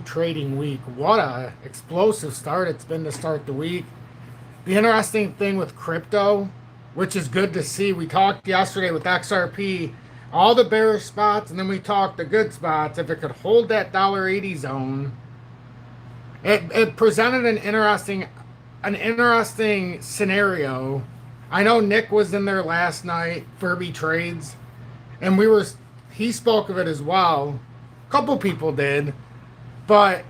trading week. What a explosive start it's been to start the week. The interesting thing with crypto, which is good to see, we talked yesterday with XRP, all the bearish spots, and then we talked the good spots. If it could hold that $1.80 zone, it presented an interesting scenario. I know Nick was in there last night, Furby Trades, and he spoke of it as well. A couple people did, but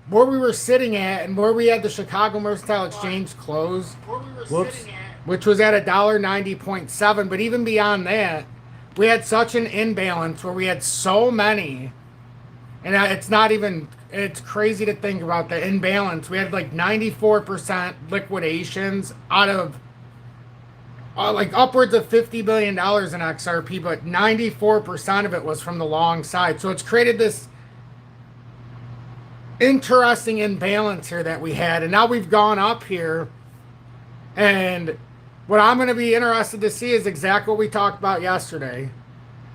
where we were sitting at and where we had the Chicago Mercantile Exchange close, which was at $1.90.7, but even beyond that, we had such an imbalance where we had so many, and it's crazy to think about the imbalance. We had like 94% liquidations out of like upwards of $50 billion in XRP, but 94% of it was from the long side. So it's created this interesting imbalance here that we had. And now we've gone up here. And what I'm going to be interested to see is exactly what we talked about yesterday.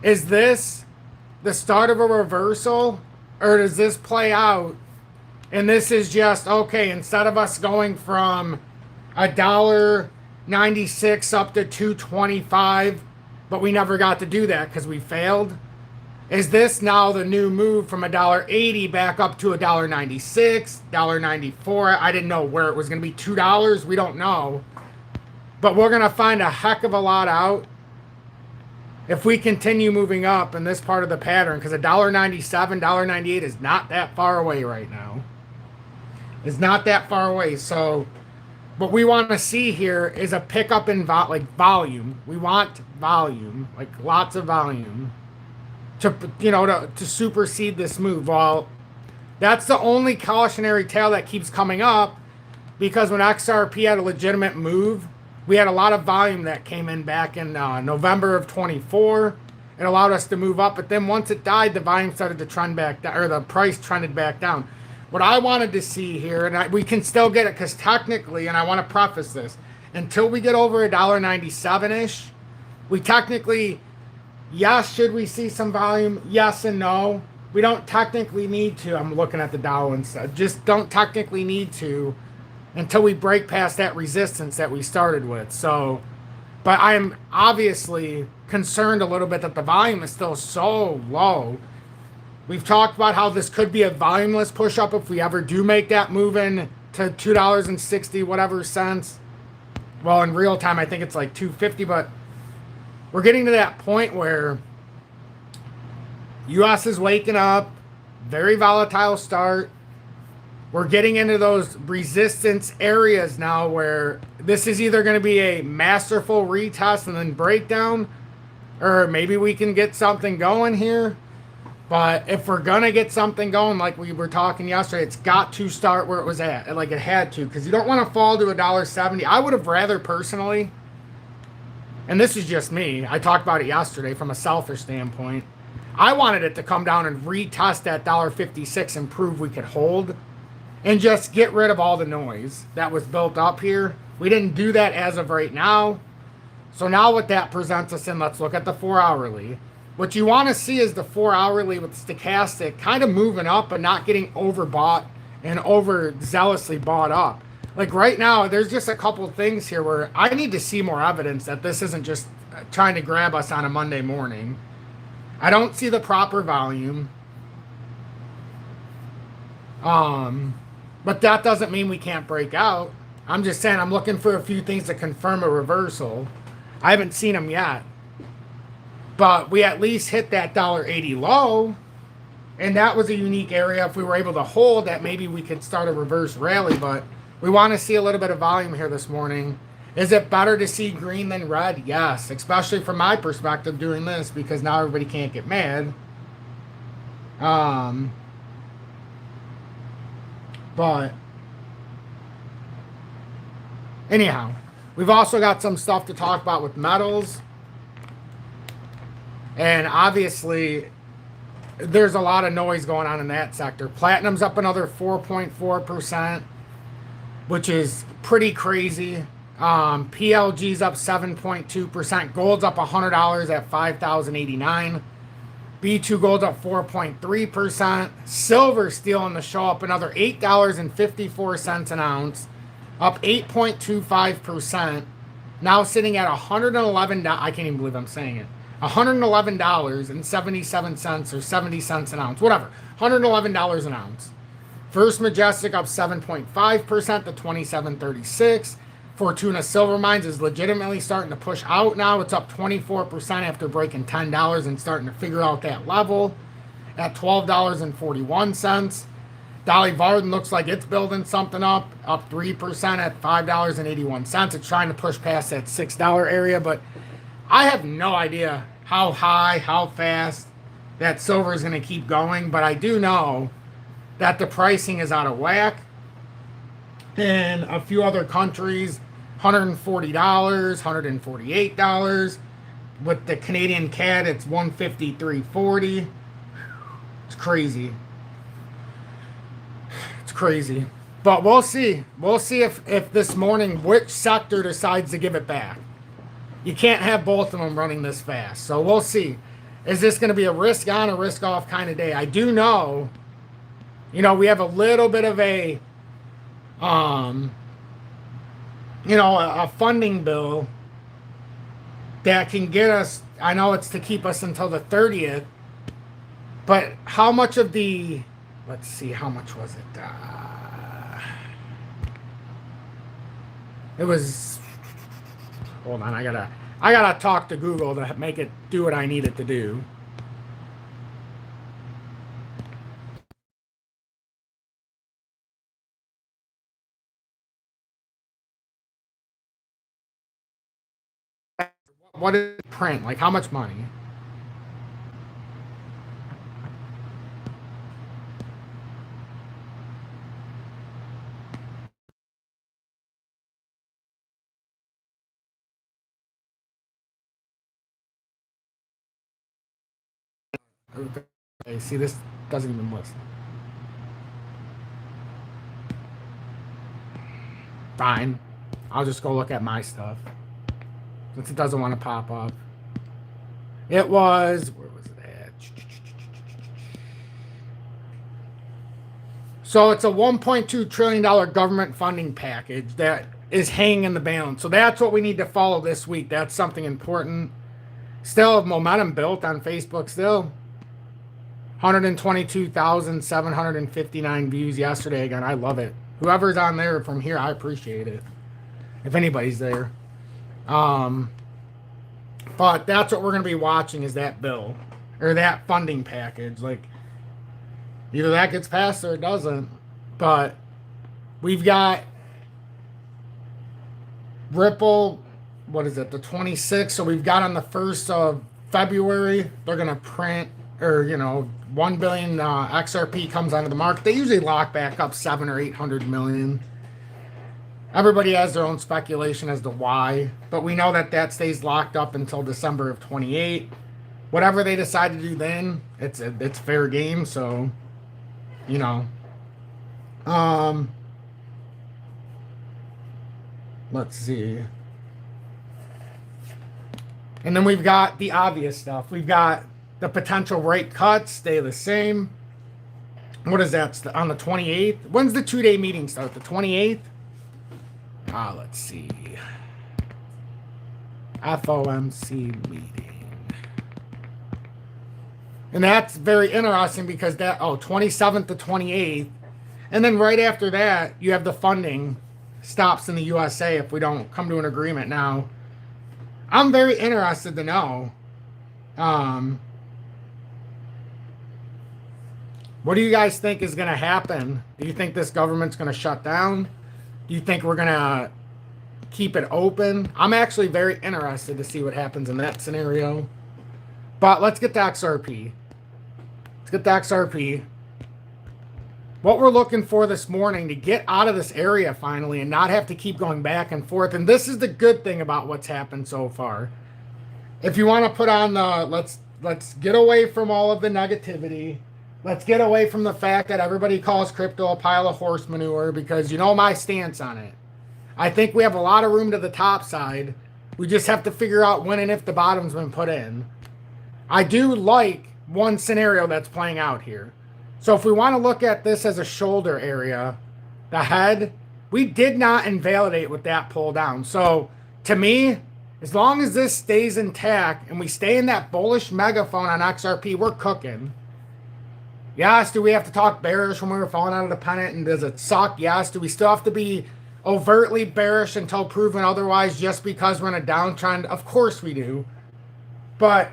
Is this the start of a reversal, or does this play out? And this is just, okay, instead of us going from $1.96 up to 225, but we never got to do that because we failed. Is this now the new move from $1.80 back up to $1.96, $1.94? I didn't know where it was going to be. $2? We don't know. But we're going to find a heck of a lot out if we continue moving up in this part of the pattern, because $1.97, $1.98 is not that far away right now. It's not that far away. So what we want to see here is a pickup in volume. We want volume, like lots of volume, to supersede this move. Well, that's the only cautionary tale that keeps coming up, because when XRP had a legitimate move, we had a lot of volume that came in back in November of 24. It allowed us to move up, but then once it died, the volume started to trend back down, or the price trended back down. What I wanted to see here, and we can still get it, because technically, and I want to preface this, until we get over $1.97-ish, we technically, yes, should we see some volume? Yes and no. We don't technically need to. I'm looking at the Dow instead. Just don't technically need to until we break past that resistance that we started with. So, but I am obviously concerned a little bit that the volume is still so low. We've talked about how this could be a volumeless push-up if we ever do make that move in to $2.60 whatever cents. Well, in real time, I think it's like $2.50, but we're getting to that point where U.S. is waking up, very volatile start. We're getting into those resistance areas now where this is either going to be a masterful retest and then breakdown, or maybe we can get something going here. But if we're going to get something going, like we were talking yesterday, it's got to start where it was at. Like it had to, because you don't want to fall to $1.70. I would have rather personally, and this is just me, I talked about it yesterday from a selfish standpoint, I wanted it to come down and retest that $1.56 and prove we could hold and just get rid of all the noise that was built up here. We didn't do that as of right now. So now what that presents us in, let's look at the 4-hourly. What you want to see is the 4-hourly with stochastic kind of moving up and not getting overbought and overzealously bought up. Like right now, there's just a couple things here where I need to see more evidence that this isn't just trying to grab us on a Monday morning. I don't see the proper volume. But that doesn't mean we can't break out. I'm just saying I'm looking for a few things to confirm a reversal. I haven't seen them yet. But we at least hit that $1.80 low. And that was a unique area. If we were able to hold that, maybe we could start a reverse rally. But we want to see a little bit of volume here this morning. Is it better to see green than red? Yes. Especially from my perspective doing this, because now everybody can't get mad. But anyhow, we've also got some stuff to talk about with metals. And obviously, there's a lot of noise going on in that sector. Platinum's up another 4.4%, which is pretty crazy. PLG's up 7.2%. Gold's up $100 at $5,089. B2 gold up 4.3%. Silver stealing the show, up another $8.54 an ounce, up 8.25%. Now sitting at $111. I can't even believe I'm saying it. $111.77 or 70 cents an ounce, whatever. $111 an ounce. First Majestic up 7.5% to 27.36. Fortuna Silver Mines is legitimately starting to push out now. It's up 24% after breaking $10 and starting to figure out that level at $12.41. Dolly Varden looks like it's building something up 3% at $5.81. It's trying to push past that $6 area, but I have no idea how high, how fast that silver is going to keep going, but I do know that the pricing is out of whack. In a few other countries, $140, $148. With the Canadian CAD, it's $153.40. It's crazy. It's crazy. But we'll see. We'll see if this morning, which sector decides to give it back. You can't have both of them running this fast. So we'll see. Is this going to be a risk on, a risk off kind of day? I do know, we have a little bit of a a funding bill that can get us, I know it's to keep us until the 30th, but how much of the, let's see, how much was it? It was, hold on, I gotta talk to Google to make it do what I need it to do. What is print? Like, how much money? Okay, see, this doesn't even list. Fine. I'll just go look at my stuff, since it doesn't want to pop up. It was, where was it at? So it's a $1.2 trillion government funding package that is hanging in the balance. So that's what we need to follow this week. That's something important. Still, momentum built on Facebook still. 122,759 views yesterday. Again, I love it. Whoever's on there from here, I appreciate it. If anybody's there. But that's what we're going to be watching, is that bill. Or that funding package. Like, either that gets passed or it doesn't. But we've got Ripple, what is it, the 26th. So we've got on the 1st of February, they're going to print, or, 1 billion XRP comes onto the market. They usually lock back up 700 or 800 million. Everybody has their own speculation as to why, but we know that stays locked up until December of 28. Whatever they decide to do then, it's fair game. So, let's see. And then we've got the obvious stuff. We've got the potential rate cuts stay the same. What is that? On the 28th? When's the 2-day meeting start? The 28th? Let's see. FOMC meeting. And that's very interesting because 27th to 28th. And then right after that, you have the funding stops in the USA if we don't come to an agreement now. I'm very interested to know. What do you guys think is going to happen? Do you think this government's going to shut down? Do you think we're going to keep it open? I'm actually very interested to see what happens in that scenario. But let's get to XRP. What we're looking for this morning to get out of this area finally and not have to keep going back and forth. And this is the good thing about what's happened so far. If you want to put on the, let's get away from all of the negativity. Let's get away from the fact that everybody calls crypto a pile of horse manure, because you know my stance on it. I think we have a lot of room to the top side. We just have to figure out when and if the bottom's been put in. I do like one scenario that's playing out here. So if we want to look at this as a shoulder area, the head, we did not invalidate with that pull down. So to me, as long as this stays intact and we stay in that bullish megaphone on XRP, we're cooking. Yes, do we have to talk bearish when we were falling out of the pennant? And does it suck? Yes. Do we still have to be overtly bearish until proven otherwise just because we're in a downtrend? Of course we do. But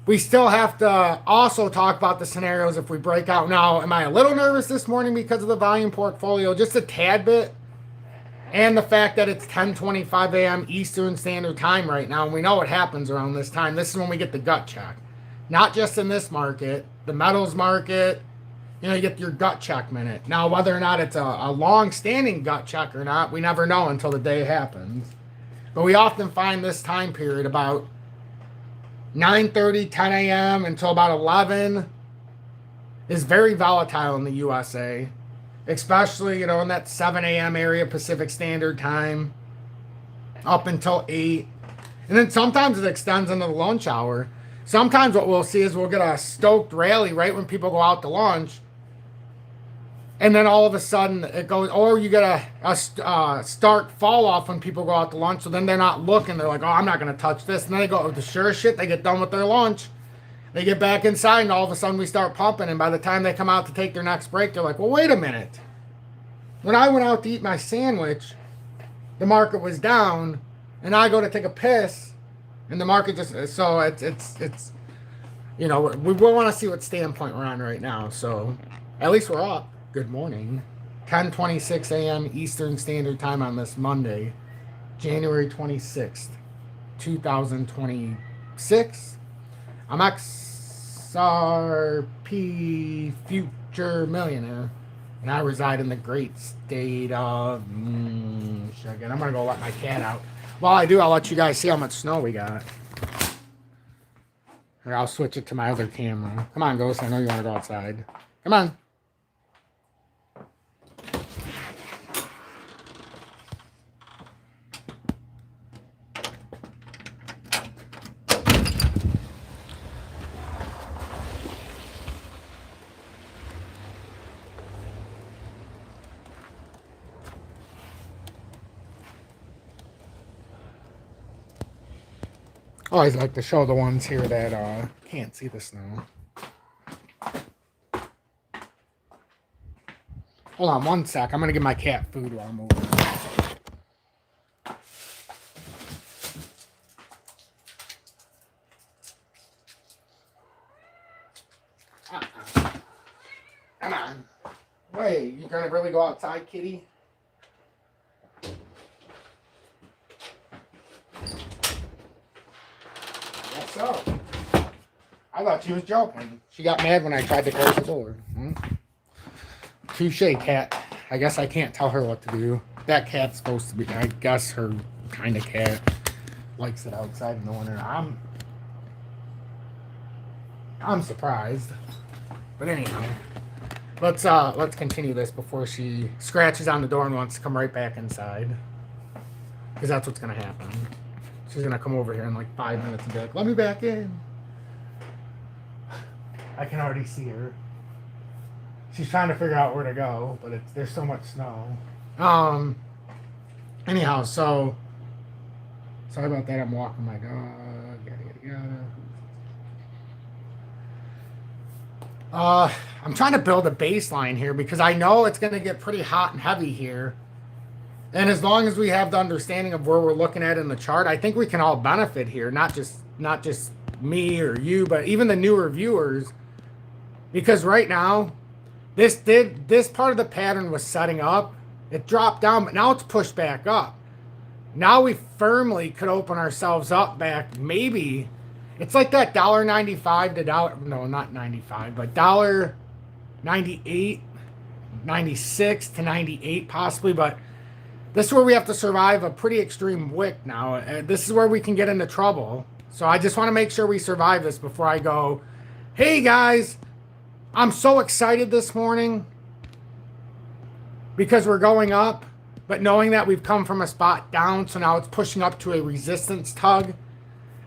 we still have to also talk about the scenarios if we break out. Now, am I a little nervous this morning because of the volume portfolio? Just a tad bit. And the fact that it's 10:25 a.m. Eastern Standard Time right now. And we know what happens around this time. This is when we get the gut check. Not just in this market, the metals market, you get your gut check minute. Now, whether or not it's a long-standing gut check or not, we never know until the day happens. But we often find this time period about 9:30, 10 a.m. until about 11 is very volatile in the USA. Especially, in that 7 a.m. area, Pacific Standard Time, up until 8. And then sometimes it extends into the lunch hour. Sometimes what we'll see is we'll get a stoked rally right when people go out to lunch. And then all of a sudden it goes, or you get a stark fall off when people go out to lunch. So then they're not looking. They're like, oh, I'm not going to touch this. And then they go, the sure shit, they get done with their lunch. They get back inside and all of a sudden we start pumping. And by the time they come out to take their next break, they're like, well, wait a minute. When I went out to eat my sandwich, the market was down. And I go to take a piss. And the market just, so it's we want to see what standpoint we're on right now. So at least we're up. Good morning. 10:26 a.m. Eastern Standard Time on this Monday, January 26th, 2026. I'm XRP Future Millionaire, and I reside in the great state of Michigan. I'm going to go let my cat out. While I do, I'll let you guys see how much snow we got. Or I'll switch it to my other camera. Come on, Ghost. I know you want to go outside. Come on. I always like to show the ones here that can't see the snow. Hold on one sec. I'm going to give my cat food while I'm over. Come on. Wait, you going to really go outside, kitty? So, I thought she was joking. She got mad when I tried to close the door. Touche, cat. I guess I can't tell her what to do. That cat's supposed to be, I guess her kind of cat likes it outside in the winter. I'm surprised. But anyhow, let's continue this before she scratches on the door and wants to come right back inside. Because that's what's going to happen. She's going to come over here in like 5 minutes and be like, let me back in. I can already see her. She's trying to figure out where to go, but there's so much snow. Anyhow, so sorry about that. I'm walking my dog. I'm trying to build a baseline here because I know it's going to get pretty hot and heavy here. And as long as we have the understanding of where we're looking at in the chart, I think we can all benefit here. Not just me or you, but even the newer viewers. Because right now, this part of the pattern was setting up. It dropped down, but now it's pushed back up. Now we firmly could open ourselves up back. Maybe it's like that $1.95 to no, not 95, but $1.98, 96 to 98 possibly, but this is where we have to survive a pretty extreme wick now. This is where we can get into trouble. So I just want to make sure we survive this before I go, hey guys, I'm so excited this morning because we're going up, but knowing that we've come from a spot down, so now it's pushing up to a resistance tug.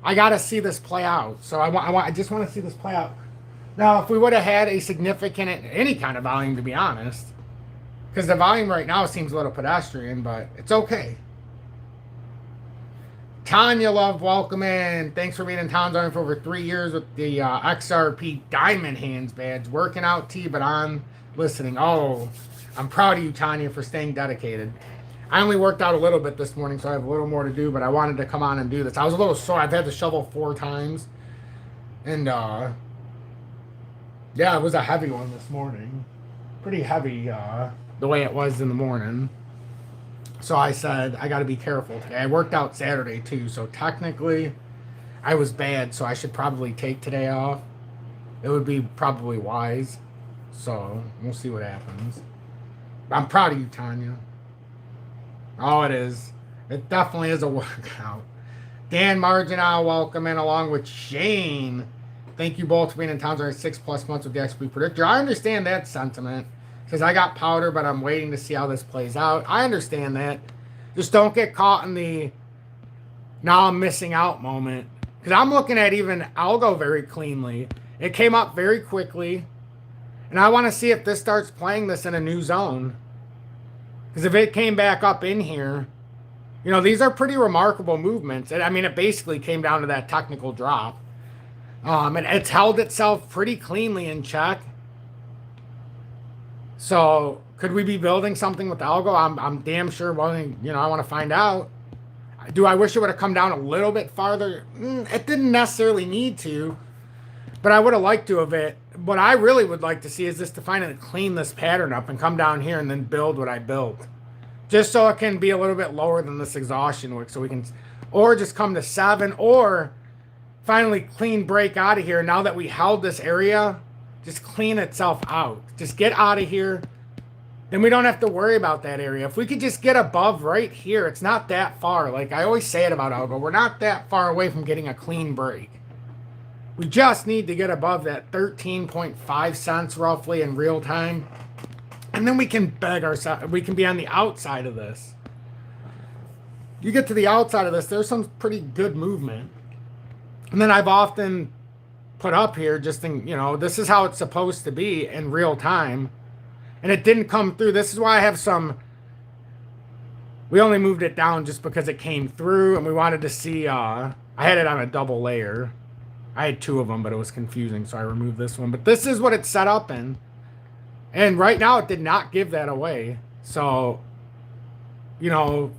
I got to see this play out. So I just want to see this play out. Now, if we would have had a significant, any kind of volume, to be honest, because the volume right now seems a little pedestrian, but it's okay. Tanya Love, welcome in. Thanks for being in Town Zone for over 3 years with the XRP Diamond Hands badge. Working out, T, but on listening. Oh, I'm proud of you, Tanya, for staying dedicated. I only worked out a little bit this morning, so I have a little more to do, but I wanted to come on and do this. I was a little sore. I've had to shovel 4 times. And, yeah, it was a heavy one this morning. Pretty heavy, the way it was in the morning. So I said, I got to be careful today. I worked out Saturday, too, so technically I was bad, so I should probably take today off. It would be probably wise. So we'll see what happens. I'm proud of you, Tanya. Oh, it is. It definitely is a workout. Dan Marginal, welcome in along with Shane. Thank you both for being in Town Zone 6+ months with the XP Predictor. I understand that sentiment because I got powder, but I'm waiting to see how this plays out. I understand that. Just don't get caught in the now I'm missing out moment. Because I'm looking at even algo very cleanly. It came up very quickly. And I want to see if this starts playing this in a new zone. Because if it came back up in here, you know, these are pretty remarkable movements. I mean, it basically came down to that technical drop. And it's held itself pretty cleanly in check. So, could we be building something with algo? I'm damn sure. Well, you know, I want to find out. Do I wish it would have come down a little bit farther? It didn't necessarily need to. But I would have liked to have it. What I really would like to see is this to finally clean this pattern up and come down here and then build what I built. Just so it can be a little bit lower than this exhaustion wick. So we can, or just come to 7, or finally clean break out of here. Now that we held this area, just clean itself out. Just get out of here. Then we don't have to worry about that area. If we could just get above right here, it's not that far. Like I always say it about algo, we're not that far away from getting a clean break. We just need to get above that 13.5 cents roughly in real time. And then we can beg ourselves, we can be on the outside of this. You get to the outside of this, there's some pretty good movement. And then I've often put up here just in, you know, this is how it's supposed to be in real time. And it didn't come through. This is why I have some, we only moved it down just because it came through and we wanted to see, I had it on a double layer. I had 2 of them, but it was confusing, so I removed this one. But this is what it's set up in. And right now, it did not give that away. So, you know,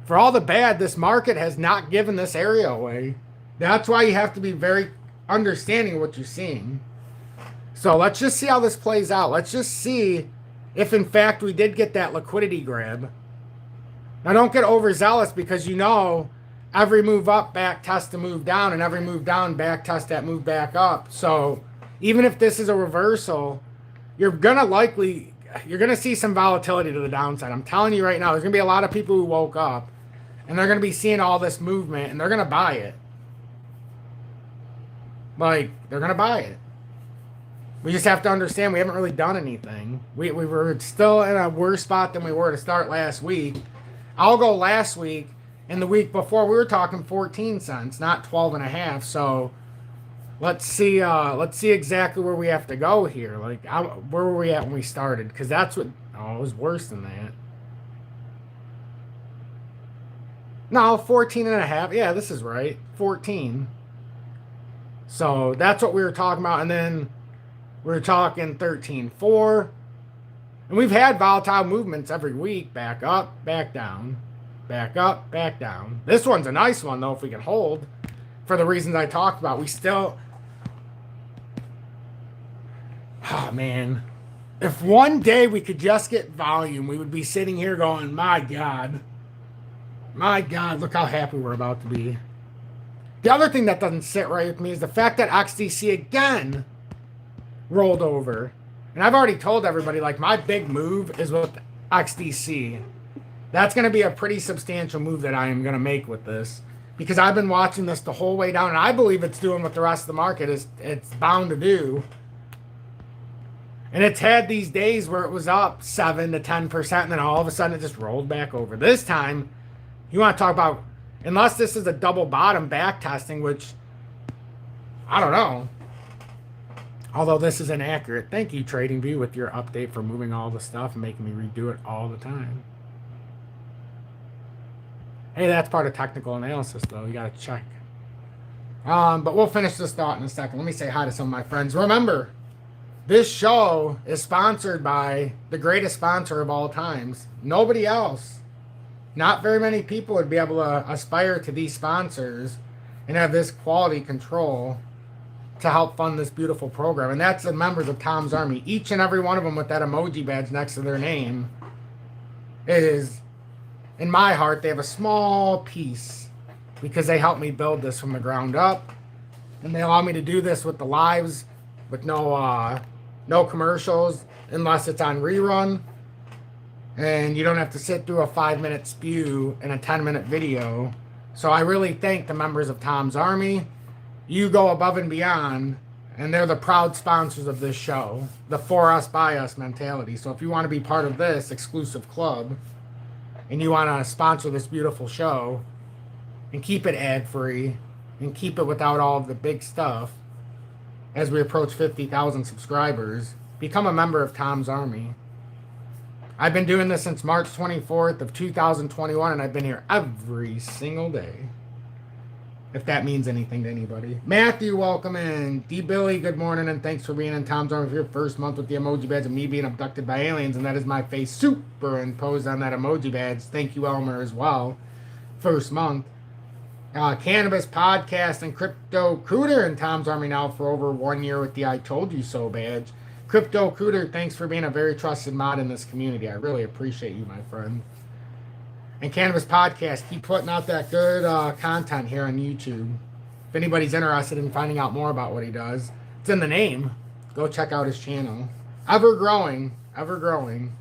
for all the bad, this market has not given this area away. That's why you have to be very understanding of what you're seeing. So let's just see how this plays out. Let's just see if, in fact, we did get that liquidity grab. Now, don't get overzealous because you know every move up, back test to move down, and every move down, back test that move back up. So even if this is a reversal, you're going to see some volatility to the downside. I'm telling you right now, there's going to be a lot of people who woke up, and they're going to be seeing all this movement, and they're going to buy it. Like, they're going to buy it. We just have to understand we haven't really done anything. We were still in a worse spot than we were to start last week. I'll go last week. And the week before, we were talking 14 cents, not 12.5. So let's see exactly where we have to go here. Like, where were we at when we started? Because that's what, oh, it was worse than that. No, 14.5. Yeah, this is right. 14. So that's what we were talking about. And then we were talking 13.4. And we've had volatile movements every week. Back up, back down. Back up, back down. This one's a nice one, though, if we can hold. For the reasons I talked about. We still... Oh, man. If one day we could just get volume, we would be sitting here going, my God. My God, look how happy we're about to be. The other thing that doesn't sit right with me is the fact that XDC again rolled over. And I've already told everybody, like, my big move is with XDC. That's going to be a pretty substantial move that I am going to make with this. Because I've been watching this the whole way down. And I believe it's doing what the rest of the market is it's bound to do. And it's had these days where it was up 7 to 10%. And then all of a sudden it just rolled back over. This time, you want to talk about Unless this is a double bottom back testing, which I don't know. Although this is inaccurate. Thank you, TradingView, with your update for moving all the stuff and making me redo it all the time. Hey, that's part of technical analysis, though. You got to check. But we'll finish this thought in a second. Let me say hi to some of my friends. Remember, this show is sponsored by the greatest sponsor of all times. Nobody else. Not very many people would be able to aspire to these sponsors and have this quality control to help fund this beautiful program. And that's the members of Tom's Army. Each and every one of them with that emoji badge next to their name is, in my heart, they have a small piece because they helped me build this from the ground up. And they allow me to do this with the lives with no commercials unless it's on rerun. And you don't have to sit through a 5-minute spew and a 10-minute video. So I really thank the members of Tom's Army. You go above and beyond, and they're the proud sponsors of this show, the for us, by us mentality. So if you want to be part of this exclusive club, and you want to sponsor this beautiful show, and keep it ad-free, and keep it without all of the big stuff, as we approach 50,000 subscribers, become a member of Tom's Army. I've been doing this since March 24th of 2021, and I've been here every single day. If that means anything to anybody. Matthew, welcome in. D. Billy, good morning, and thanks for being in Tom's Army for your first month with the emoji badge of me being abducted by aliens, and that is my face superimposed on that emoji badge. Thank you, Elmer, as well. First month. Cannabis Podcast and Crypto Cooter in Tom's Army now for over 1 year with the I Told You So badge. Crypto Cooter, thanks for being a very trusted mod in this community. I really appreciate you, my friend. And Cannabis Podcast, keep putting out that good content here on YouTube. If anybody's interested in finding out more about what he does, it's in the name. Go check out his channel. Ever growing, ever growing.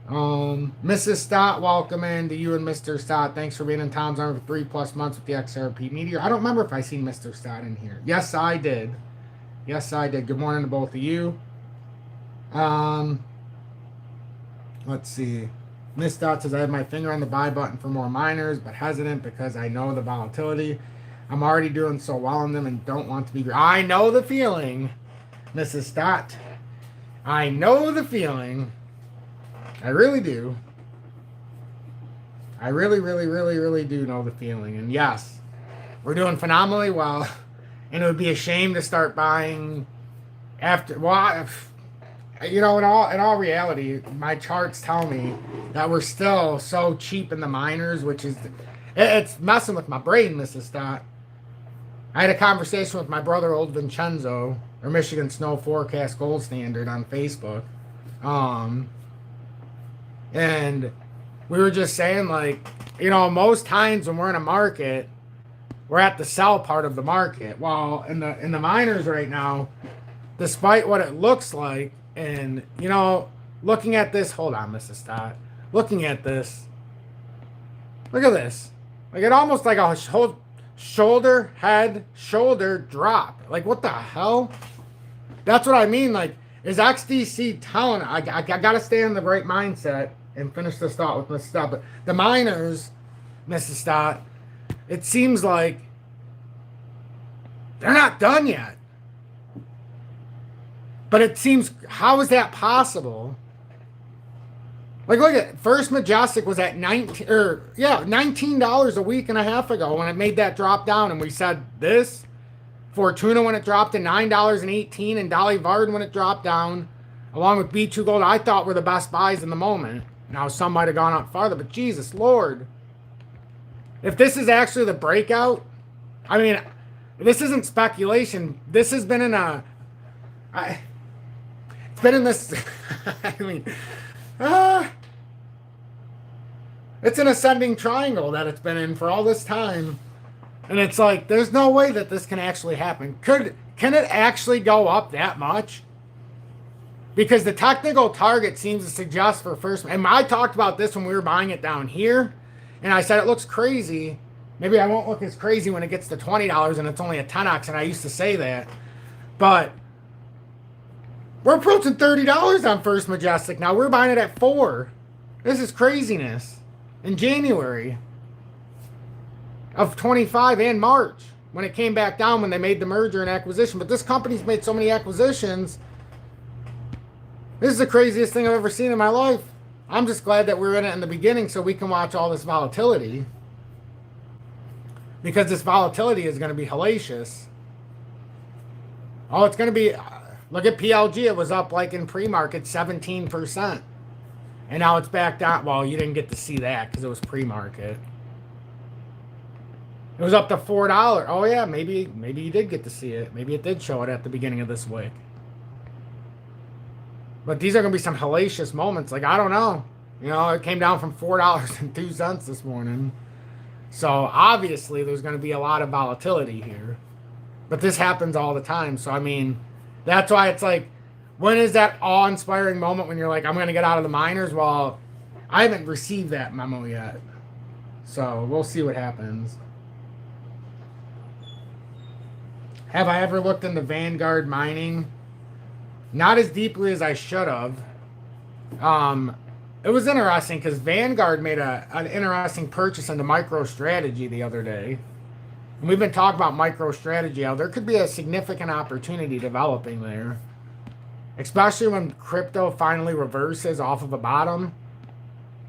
Mrs. Stott, welcome in to you and Mr. Stott. Thanks for being in Tom's Army for 3+ months with the XRP Meteor. I don't remember if I seen Mr. Stott in here. Yes, I did. Yes, I did. Good morning to both of you. Let's see. Miss Dot says, I have my finger on the buy button for more miners, but hesitant because I know the volatility. I'm already doing so well in them and don't want to be... I know the feeling, Mrs. Dot. I know the feeling. I really do. I really, really, really, really do know the feeling. And yes, we're doing phenomenally well. And it would be a shame to start buying after... Well, you know, in all reality, my charts tell me that we're still so cheap in the miners, which is... It's messing with my brain, Mrs. Stott. I had a conversation with my brother, old Vincenzo, or Michigan Snow Forecast Gold Standard on Facebook. And we were just saying, like, you know, most times when we're in a market, we're at the sell part of the market. Well, in the miners right now, despite what it looks like, and, you know, looking at this, hold on, Mrs. Stott, looking at this, look at this. Like, it almost like a whole shoulder drop. Like, what the hell? That's what I mean. Like, is XDC telling, I got to stay in the right mindset and finish this thought with Mrs. Stott. But the miners, Mrs. Stott, it seems like they're not done yet. But it seems, how is that possible? Like, look at First Majestic was at $19 a week and a half ago when it made that drop down, and we said this. Fortuna when it dropped to $9.18, and Dolly Varden when it dropped down, along with B2 Gold, I thought were the best buys in the moment. Now some might have gone up farther, but Jesus Lord, if this is actually the breakout, I mean, this isn't speculation. This has been in a, it's been in this. I mean. It's an ascending triangle that it's been in for all this time. And it's like, there's no way that this can actually happen. Can it actually go up that much? Because the technical target seems to suggest for first, and I talked about this when we were buying it down here, and I said it looks crazy. Maybe I won't look as crazy when it gets to $20 and it's only a 10x, and I used to say that. But we're approaching $30 on First Majestic now. We're buying it at $4. This is craziness. In January. of 25 and March when it came back down when they made the merger and acquisition. But this company's made so many acquisitions. This is the craziest thing I've ever seen in my life. I'm just glad that we're in it in the beginning so we can watch all this volatility. Because this volatility is going to be hellacious. Oh, it's going to be... Look at PLG. It was up like in pre-market 17%. And now it's back down. Well, you didn't get to see that because it was pre-market. It was up to $4. Oh, yeah. Maybe you did get to see it. Maybe it did show it at the beginning of this week. But these are going to be some hellacious moments. Like, I don't know. You know, it came down from $4.02 this morning. So, obviously, there's going to be a lot of volatility here. But this happens all the time. So, I mean, that's why it's like, when is that awe-inspiring moment when you're like, I'm going to get out of the miners? Well, I haven't received that memo yet. So, we'll see what happens. Have I ever looked into Vanguard mining? Not as deeply as I should have. It was interesting because Vanguard made an interesting purchase into MicroStrategy the other day. And we've been talking about MicroStrategy, how there could be a significant opportunity developing there. Especially when crypto finally reverses off of a bottom.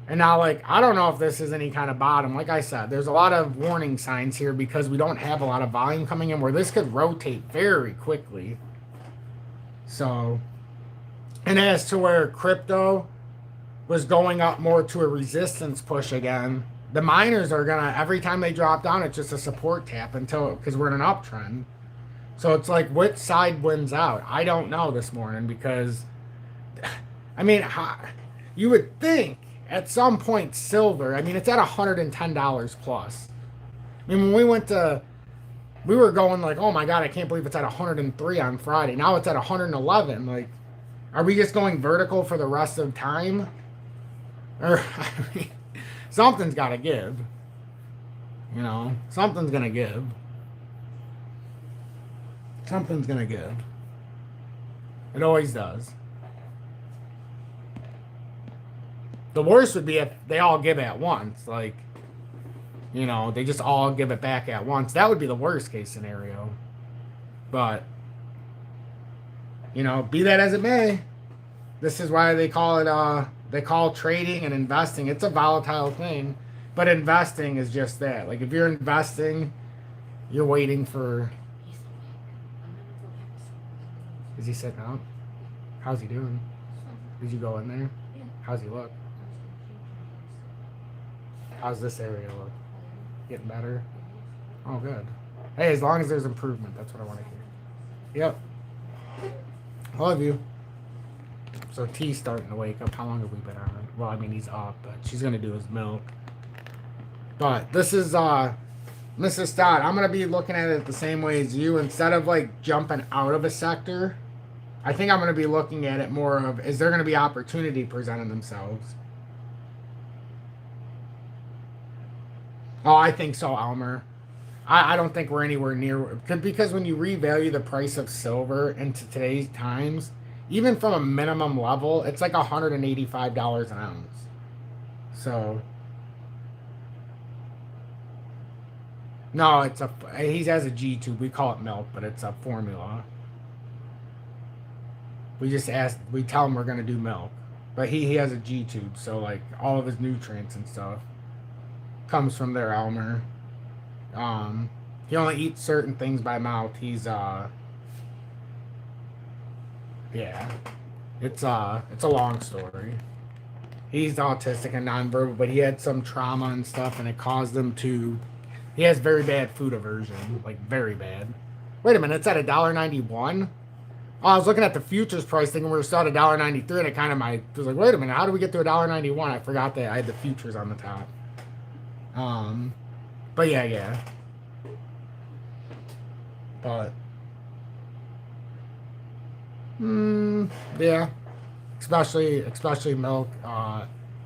And now, like, I don't know if this is any kind of bottom. Like I said, there's a lot of warning signs here because we don't have a lot of volume coming in where this could rotate very quickly. So, and as to where crypto was going up more to a resistance push again, the miners are going to, every time they drop down, it's just a support tap until, because we're in an uptrend. So it's like, which side wins out? I don't know this morning because, I mean, you would think at some point silver, I mean, it's at $110 plus. I mean, when we went to, we were going like, oh my God, I can't believe it's at 103 on Friday. Now it's at 111. Like, are we just going vertical for the rest of time? Or, I mean, something's got to give. You know, something's going to give. Something's going to give. It always does. The worst would be if they all give at once. Like, you know, they just all give it back at once. That would be the worst case scenario. But, you know, be that as it may, this is why they call it, they call trading and investing. It's a volatile thing. But investing is just that. Like, if you're investing, you're waiting for... Is he sitting out? How's he doing? Did you go in there? How's he look? How's this area look? Getting better? Oh, good. Hey, as long as there's improvement, that's what I want to hear. Yep. I love you. So T's starting to wake up. How long have we been on? Well, I mean, he's up, but she's going to do his milk. But this is, Mrs. Stott, I'm going to be looking at it the same way as you. Instead of, like, jumping out of a sector, I think I'm going to be looking at it more of, is there going to be opportunity presenting themselves? Oh, I think so, Elmer. I don't think we're anywhere near, because when you revalue the price of silver into today's times, even from a minimum level, it's like $185 an ounce. So, no, it's he has a G tube. We call it milk, but it's a formula. We just we tell him we're going to do milk. But he has a G tube, so like all of his nutrients and stuff comes from there, Elmer. He only eats certain things by mouth. He's yeah. It's a long story. He's autistic and nonverbal, but he had some trauma and stuff, and it caused him to. He has very bad food aversion, like very bad. Wait a minute, it's at $1.91. Oh, I was looking at the futures price, thinking we were still at $1.93, and it kind of was like, wait a minute, how do we get to $1.91? I forgot that I had the futures on the top. But yeah. But yeah, especially milk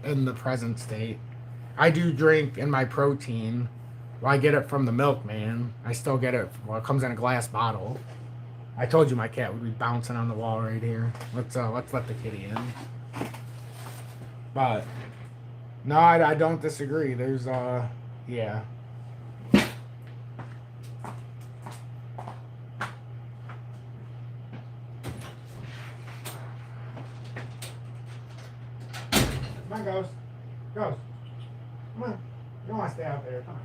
in the present state. I do drink in my protein. Well, I get it from the milkman. I still get it. Well, it comes in a glass bottle. I told you my cat would be bouncing on the wall right here. Let's let the kitty in. But no, I don't disagree. There's yeah. Come on, Ghost. Ghost. Come on. You don't want to stay out there. Come on.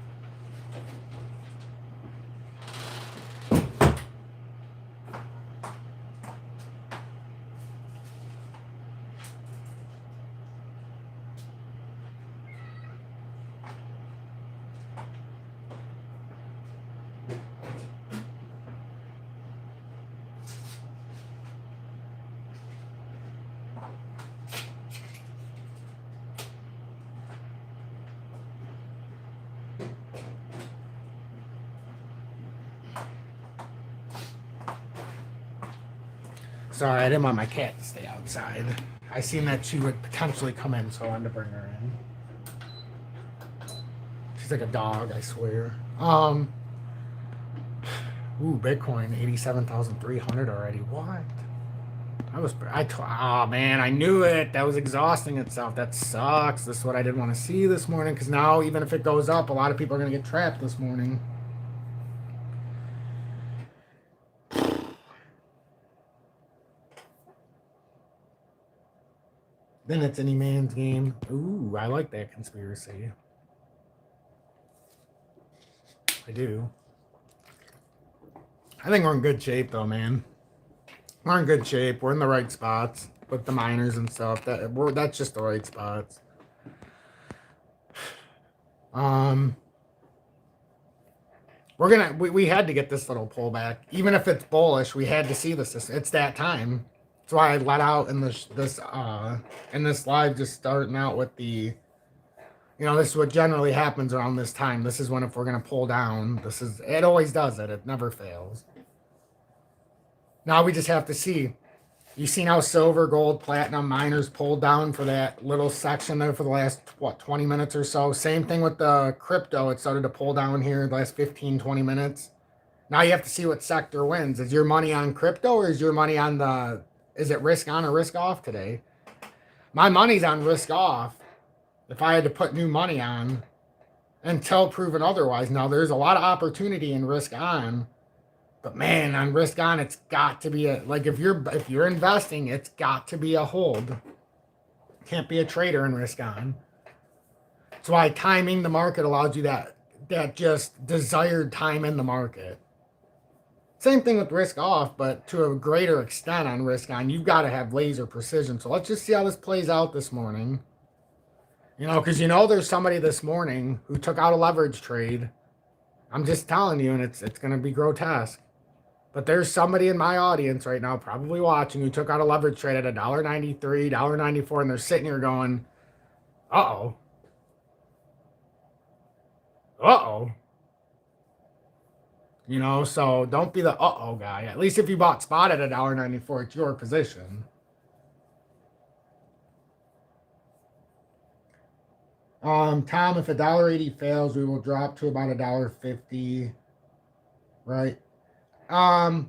Sorry, I didn't want my cat to stay outside. I seen that she would potentially come in, so I wanted to bring her in. She's like a dog, I swear. Ooh, Bitcoin, 87,300 already. What? Oh man, I knew it. That was exhausting itself. That sucks. This is what I didn't want to see this morning, because now even if it goes up, a lot of people are going to get trapped this morning. Then it's any man's game. Ooh, I like that conspiracy. I do. I think we're in good shape, though, man. We're in good shape. We're in the right spots with the miners and stuff. That's just the right spots. We had to get this little pullback. Even if it's bullish, we had to see this. It's that time. That's why I let out in this live, just starting out with the, this is what generally happens around this time. This is when, if we're gonna pull down, it always does it. It never fails. Now we just have to see. You seen how silver, gold, platinum, miners pulled down for that little section there for the last, 20 minutes or so? Same thing with the crypto. It started to pull down here the last 15, 20 minutes. Now you have to see what sector wins. Is your money on crypto, or is your money on is it risk on or risk off today? My money's on risk off if I had to put new money on, until proven otherwise. Now there's a lot of opportunity in risk on. But man, on risk on, it's got to be if you're investing, it's got to be a hold. Can't be a trader in risk on. That's why timing the market allows you that just desired time in the market. Same thing with risk off, but to a greater extent on risk on, you've got to have laser precision. So let's just see how this plays out this morning. Because there's somebody this morning who took out a leverage trade. I'm just telling you, and it's going to be grotesque. But there's somebody in my audience right now probably watching who took out a leverage trade at $1.93, $1.94, and they're sitting here going, uh-oh. Uh-oh. So don't be the uh-oh guy. At least if you bought spot at $1.94, it's your position. Tom, if $1.80 fails, we will drop to about $1.50. Right? I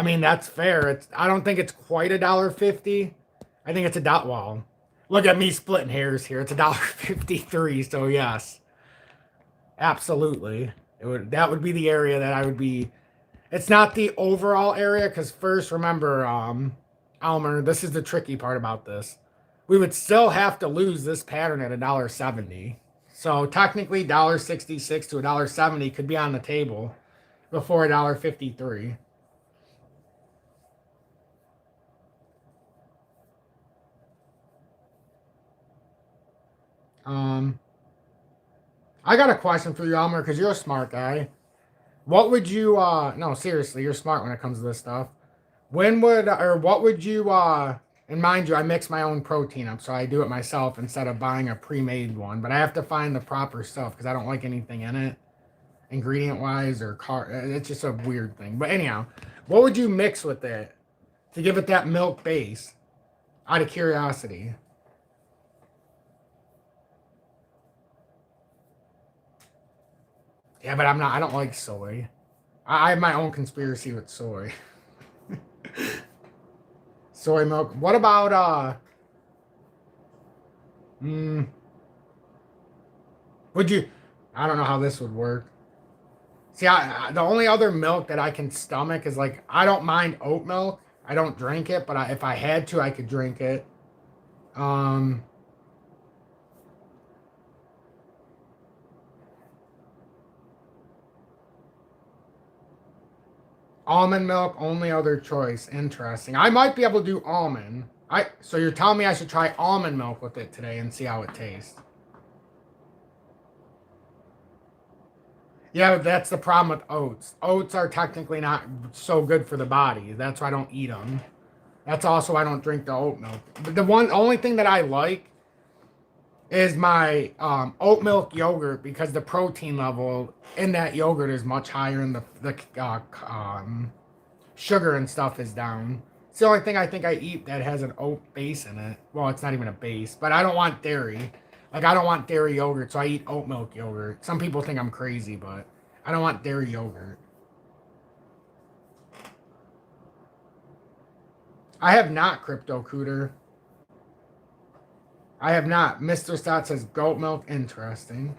mean, that's fair. I don't think it's quite $1.50. I think it's well, look at me splitting hairs here. It's $1.53, so yes. Absolutely. That would be the area that I would be. It's not the overall area, because first, remember, Almer, this is the tricky part about this. We would still have to lose this pattern at $1.70. So technically, $1.66 to $1.70 could be on the table before $1.53. I got a question for you, Almer, because you're a smart guy. What would you, no, seriously, you're smart when it comes to this stuff. What would you, and mind you, I mix my own protein up, so I do it myself instead of buying a pre-made one. But I have to find the proper stuff because I don't like anything in it, ingredient-wise or it's just a weird thing. But anyhow, what would you mix with it to give it that milk base? Out of curiosity. Yeah, but I don't like soy. I have my own conspiracy with soy. Soy milk. What about, would you, I don't know how this would work. See, the only other milk that I can stomach is I don't mind oat milk. I don't drink it, but if I had to, I could drink it. Almond milk, only other choice. Interesting. I might be able to do almond. So you're telling me I should try almond milk with it today and see how it tastes. Yeah, that's the problem with oats. Oats are technically not so good for the body. That's why I don't eat them. That's also why I don't drink the oat milk. But the only thing that I like is my oat milk yogurt because the protein level in that yogurt is much higher and the sugar and stuff is down. It's the only thing I think I eat that has an oat base in it. Well, it's not even a base, but I don't want dairy. Like, I don't want dairy yogurt, so I eat oat milk yogurt. Some people think I'm crazy, but I don't want dairy yogurt. I have not, Crypto Cooter. I have not. Mr. Stott says goat milk. Interesting.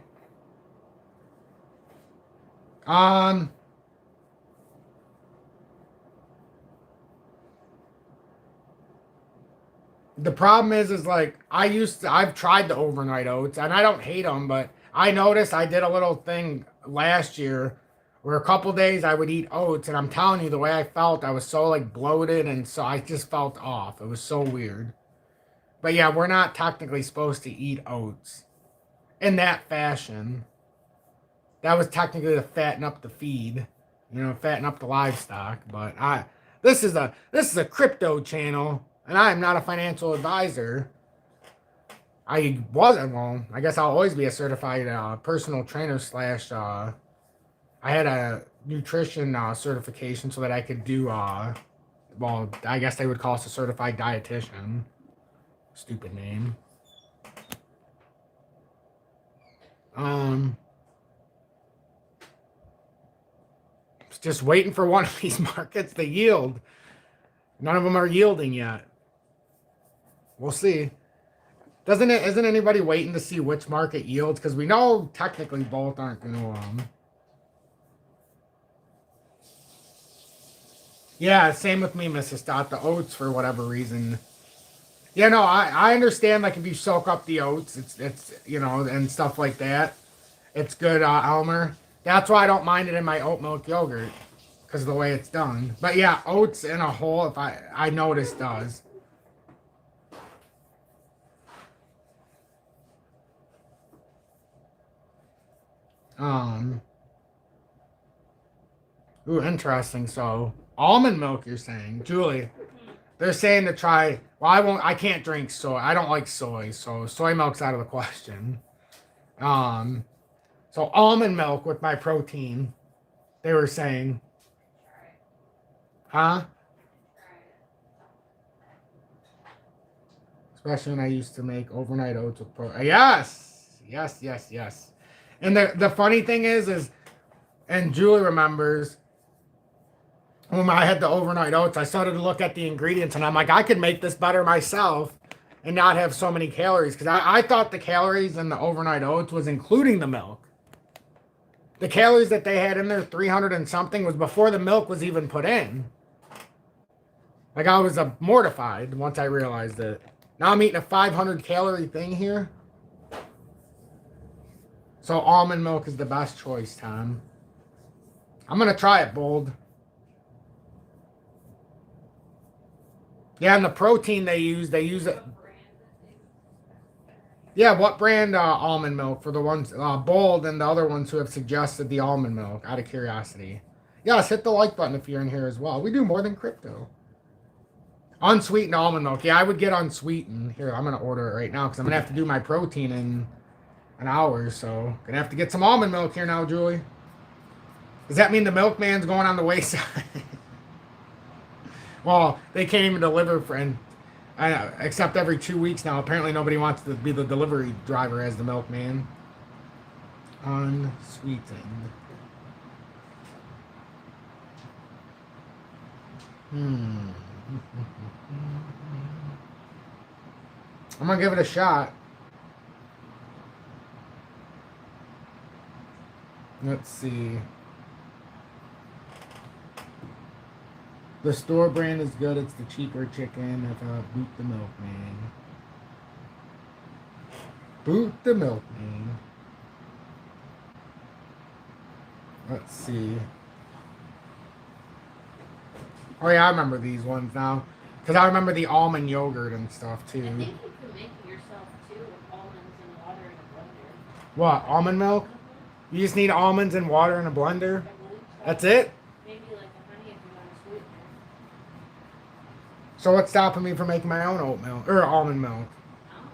The problem is like I've tried the overnight oats and I don't hate them, but I noticed I did a little thing last year where a couple days I would eat oats and I'm telling you the way I felt, I was so like bloated and so I just felt off. It was so weird. But yeah, we're not technically supposed to eat oats in that fashion. That was technically to fatten up the feed, fatten up the livestock. But this is a crypto channel, and I am not a financial advisor. I wasn't. Well, I guess I'll always be a certified personal trainer slash. I had a nutrition certification so that I could do. Well, I guess they would call us a certified dietitian. Stupid name. Just waiting for one of these markets to yield. None of them are yielding yet. We'll see. Isn't anybody waiting to see which market yields? Because we know technically both aren't going to. Yeah, same with me, Mrs. Stott. The oats, for whatever reason. Yeah, no, I understand. Like if you soak up the oats, it's and stuff like that. It's good, Elmer. That's why I don't mind it in my oat milk yogurt, because of the way it's done. But yeah, oats in a whole, if I notice, does. Ooh, interesting. So almond milk, you're saying, Julie? They're saying to try. Well, I can't drink soy. I don't like soy, so soy milk's out of the question. So almond milk with my protein. They were saying, huh? Especially when I used to make overnight oats with protein. Yes. And the funny thing is, and Julie remembers, when I had the overnight oats, I started to look at the ingredients and I'm like, I could make this better myself and not have so many calories. Because I thought the calories in the overnight oats was including the milk. The calories that they had in there, 300 and something, was before the milk was even put in. Like I was mortified once I realized it. Now I'm eating a 500 calorie thing here. So almond milk is the best choice, Tom. I'm going to try it, Bold. Yeah, and the protein they use it. Yeah, what brand almond milk for the ones, Bold and the other ones who have suggested the almond milk, out of curiosity. Yes, hit the like button if you're in here as well. We do more than crypto. Unsweetened almond milk. Yeah, I would get unsweetened. Here, I'm going to order it right now because I'm going to have to do my protein in an hour. So, going to have to get some almond milk here now, Julie. Does that mean the milkman's going on the wayside? Well, they can't even deliver except every 2 weeks now. Apparently nobody wants to be the delivery driver as the milkman. Unsweetened. I'm gonna give it a shot. Let's see. The store brand is good. It's the cheaper chicken. Boot the milkman. Boot the milkman. Let's see. Oh yeah, I remember these ones now. Because I remember the almond yogurt and stuff too. I think you can make it yourself too with almonds and water in a blender. What, almond milk? You just need almonds and water in a blender? That's it? Maybe like a honey if you want to sweeten it. So what's stopping me from making my own oat milk or almond milk? I don't know.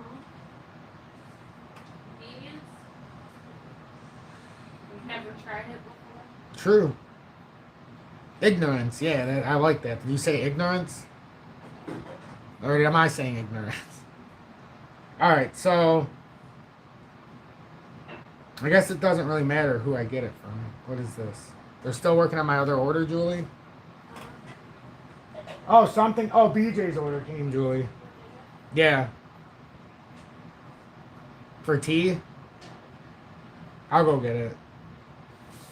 Convenience? You've never tried it before? True. Ignorance, yeah, I like that. Did you say ignorance? Or am I saying ignorance? Alright, so I guess it doesn't really matter who I get it from. What is this? They're still working on my other order, Julie? Oh, something. Oh, BJ's order came, Julie. Yeah. For tea? I'll go get it.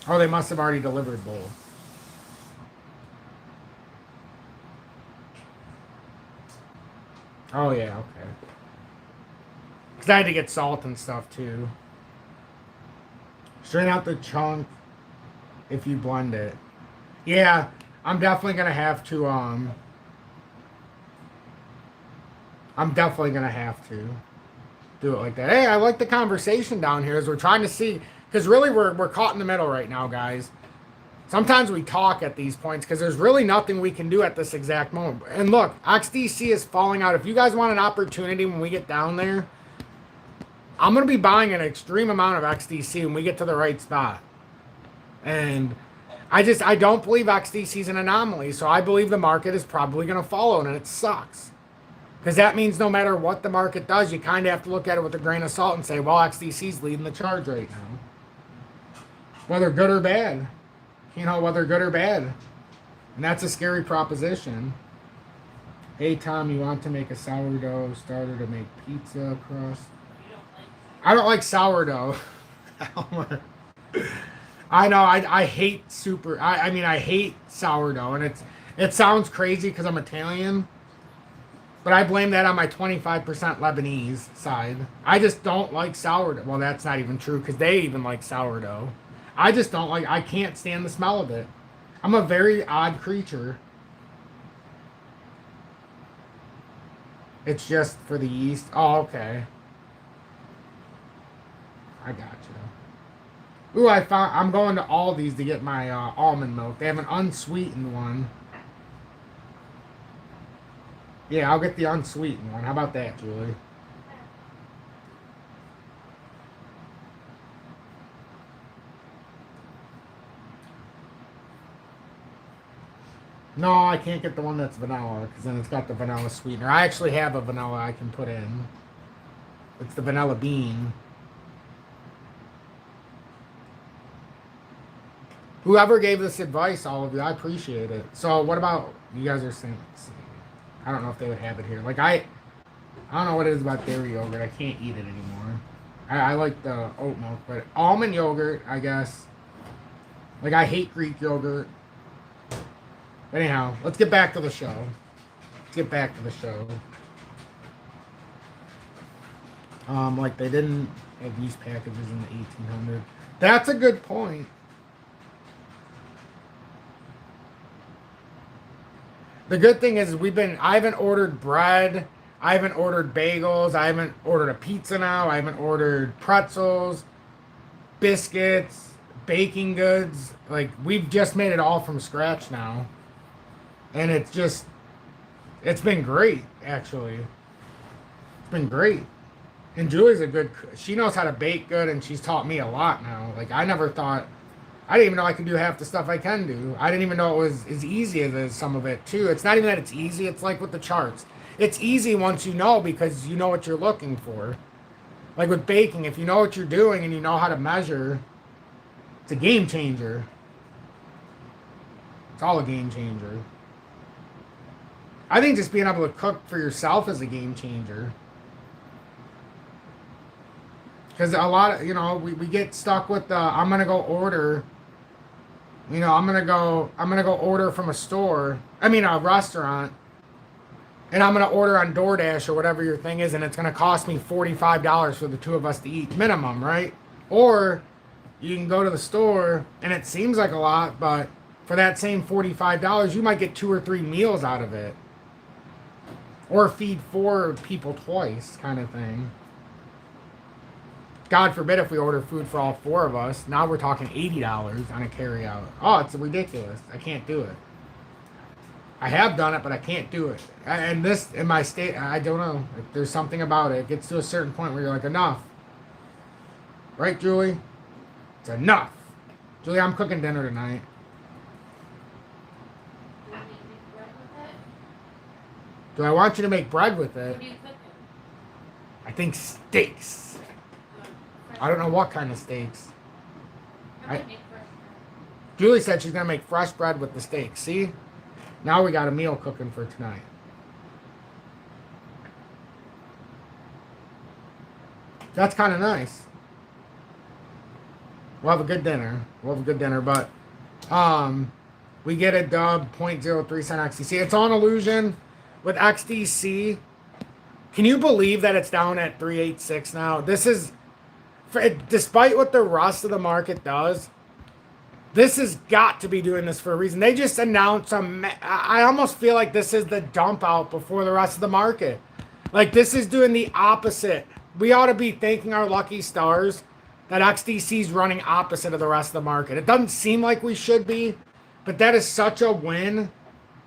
Oh, they must have already delivered both. Oh, yeah, okay. Because I had to get salt and stuff, too. Strain out the chunk if you blend it. Yeah, I'm definitely going to have to, I'm definitely going to have to do it like that. Hey, I like the conversation down here as we're trying to see, because really we're caught in the middle right now, guys. Sometimes we talk at these points because there's really nothing we can do at this exact moment. And look, XDC is falling out. If you guys want an opportunity when we get down there, I'm going to be buying an extreme amount of XDC when we get to the right spot. And I don't believe XDC is an anomaly. So I believe the market is probably going to follow, and it sucks. Because that means no matter what the market does, you kind of have to look at it with a grain of salt and say, well, XDC is leading the charge right now. Whether good or bad. You know, whether good or bad. And that's a scary proposition. Hey, Tom, you want to make a sourdough starter to make pizza crust? I don't like sourdough. I know, I hate I hate sourdough. And it sounds crazy because I'm Italian. But I blame that on my 25% Lebanese side. I just don't like sourdough. Well, that's not even true because they even like sourdough. I just don't like, I can't stand the smell of it. I'm a very odd creature. It's just for the yeast. Oh, okay. I got you. Ooh, I'm going to Aldi's to get my almond milk. They have an unsweetened one. Yeah, I'll get the unsweetened one. How about that, Julie? No, I can't get the one that's vanilla because then it's got the vanilla sweetener. I actually have a vanilla I can put in. It's the vanilla bean. Whoever gave this advice, all of you, I appreciate it. So what about, you guys are saying, I don't know if they would have it here. Like I don't know what it is about dairy yogurt. I can't eat it anymore. I like the oat milk, but almond yogurt, I guess. Like I hate Greek yogurt. But anyhow, let's get back to the show. Like they didn't have these packages in the 1800s. That's a good point. The good thing is I haven't ordered bread. I haven't ordered bagels. I haven't ordered a pizza now. I haven't ordered pretzels, biscuits, baking goods. Like we've just made it all from scratch now. And it's been great, actually. It's been great. And Julie's she knows how to bake good, and she's taught me a lot now. Like, I didn't even know I could do half the stuff I can do. I didn't even know it was as easy as some of it, too. It's not even that it's easy, it's like with the charts. It's easy once you know because you know what you're looking for. Like with baking, if you know what you're doing and you know how to measure, it's a game changer. It's all a game changer. I think just being able to cook for yourself is a game changer. Because a lot of, we get stuck with I'm going to go order You know, I'm gonna go order from a store. I mean, a restaurant, and I'm gonna order on DoorDash or whatever your thing is, and it's gonna cost me $45 for the two of us to eat minimum, right? Or you can go to the store, and it seems like a lot, but for that same $45, you might get 2 or 3 meals out of it, or feed 4 people twice, kind of thing. God forbid if we order food for all 4 of us. Now we're talking $80 on a carryout. Oh, it's ridiculous. I can't do it. I have done it, but I can't do it. And this, in my state, I don't know. If there's something about it. It gets to a certain point where you're like, enough. Right, Julie? It's enough. Julie, I'm cooking dinner tonight. Do you need to make bread with it? Do I want you to make bread with it? What do you cook it? I think steaks. I don't know what kind of steaks. I might make fresh bread. Julie said she's going to make fresh bread with the steaks. See? Now we got a meal cooking for tonight. That's kind of nice. We'll have a good dinner. But we get a dub 0.03 cent XDC. It's on illusion with XDC. Can you believe that it's down at 386 now? This is, despite what the rest of the market does, this has got to be doing this for a reason. They just announced some. I almost feel like this is the dump out before the rest of the market. Like, this is doing the opposite. We ought to be thanking our lucky stars that XDC is running opposite of the rest of the market. It doesn't seem like we should be, but that is such a win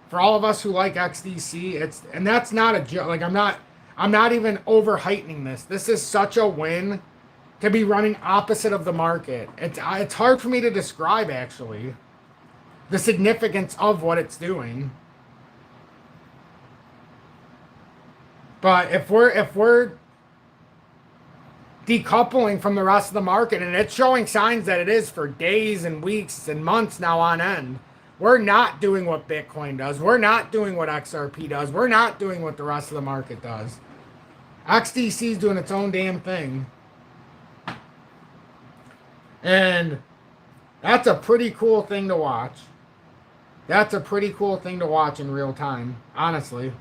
for all of us who like XDC. And that's not a joke. Like, I'm not even over heightening this. This is such a win to be running opposite of the market. It's hard for me to describe, actually, the significance of what it's doing. But if we're decoupling from the rest of the market, and it's showing signs that it is for days and weeks and months now on end, we're not doing what Bitcoin does. We're not doing what XRP does. We're not doing what the rest of the market does. XDC is doing its own damn thing. And that's a pretty cool thing to watch. That's a pretty cool thing to watch in real time, honestly.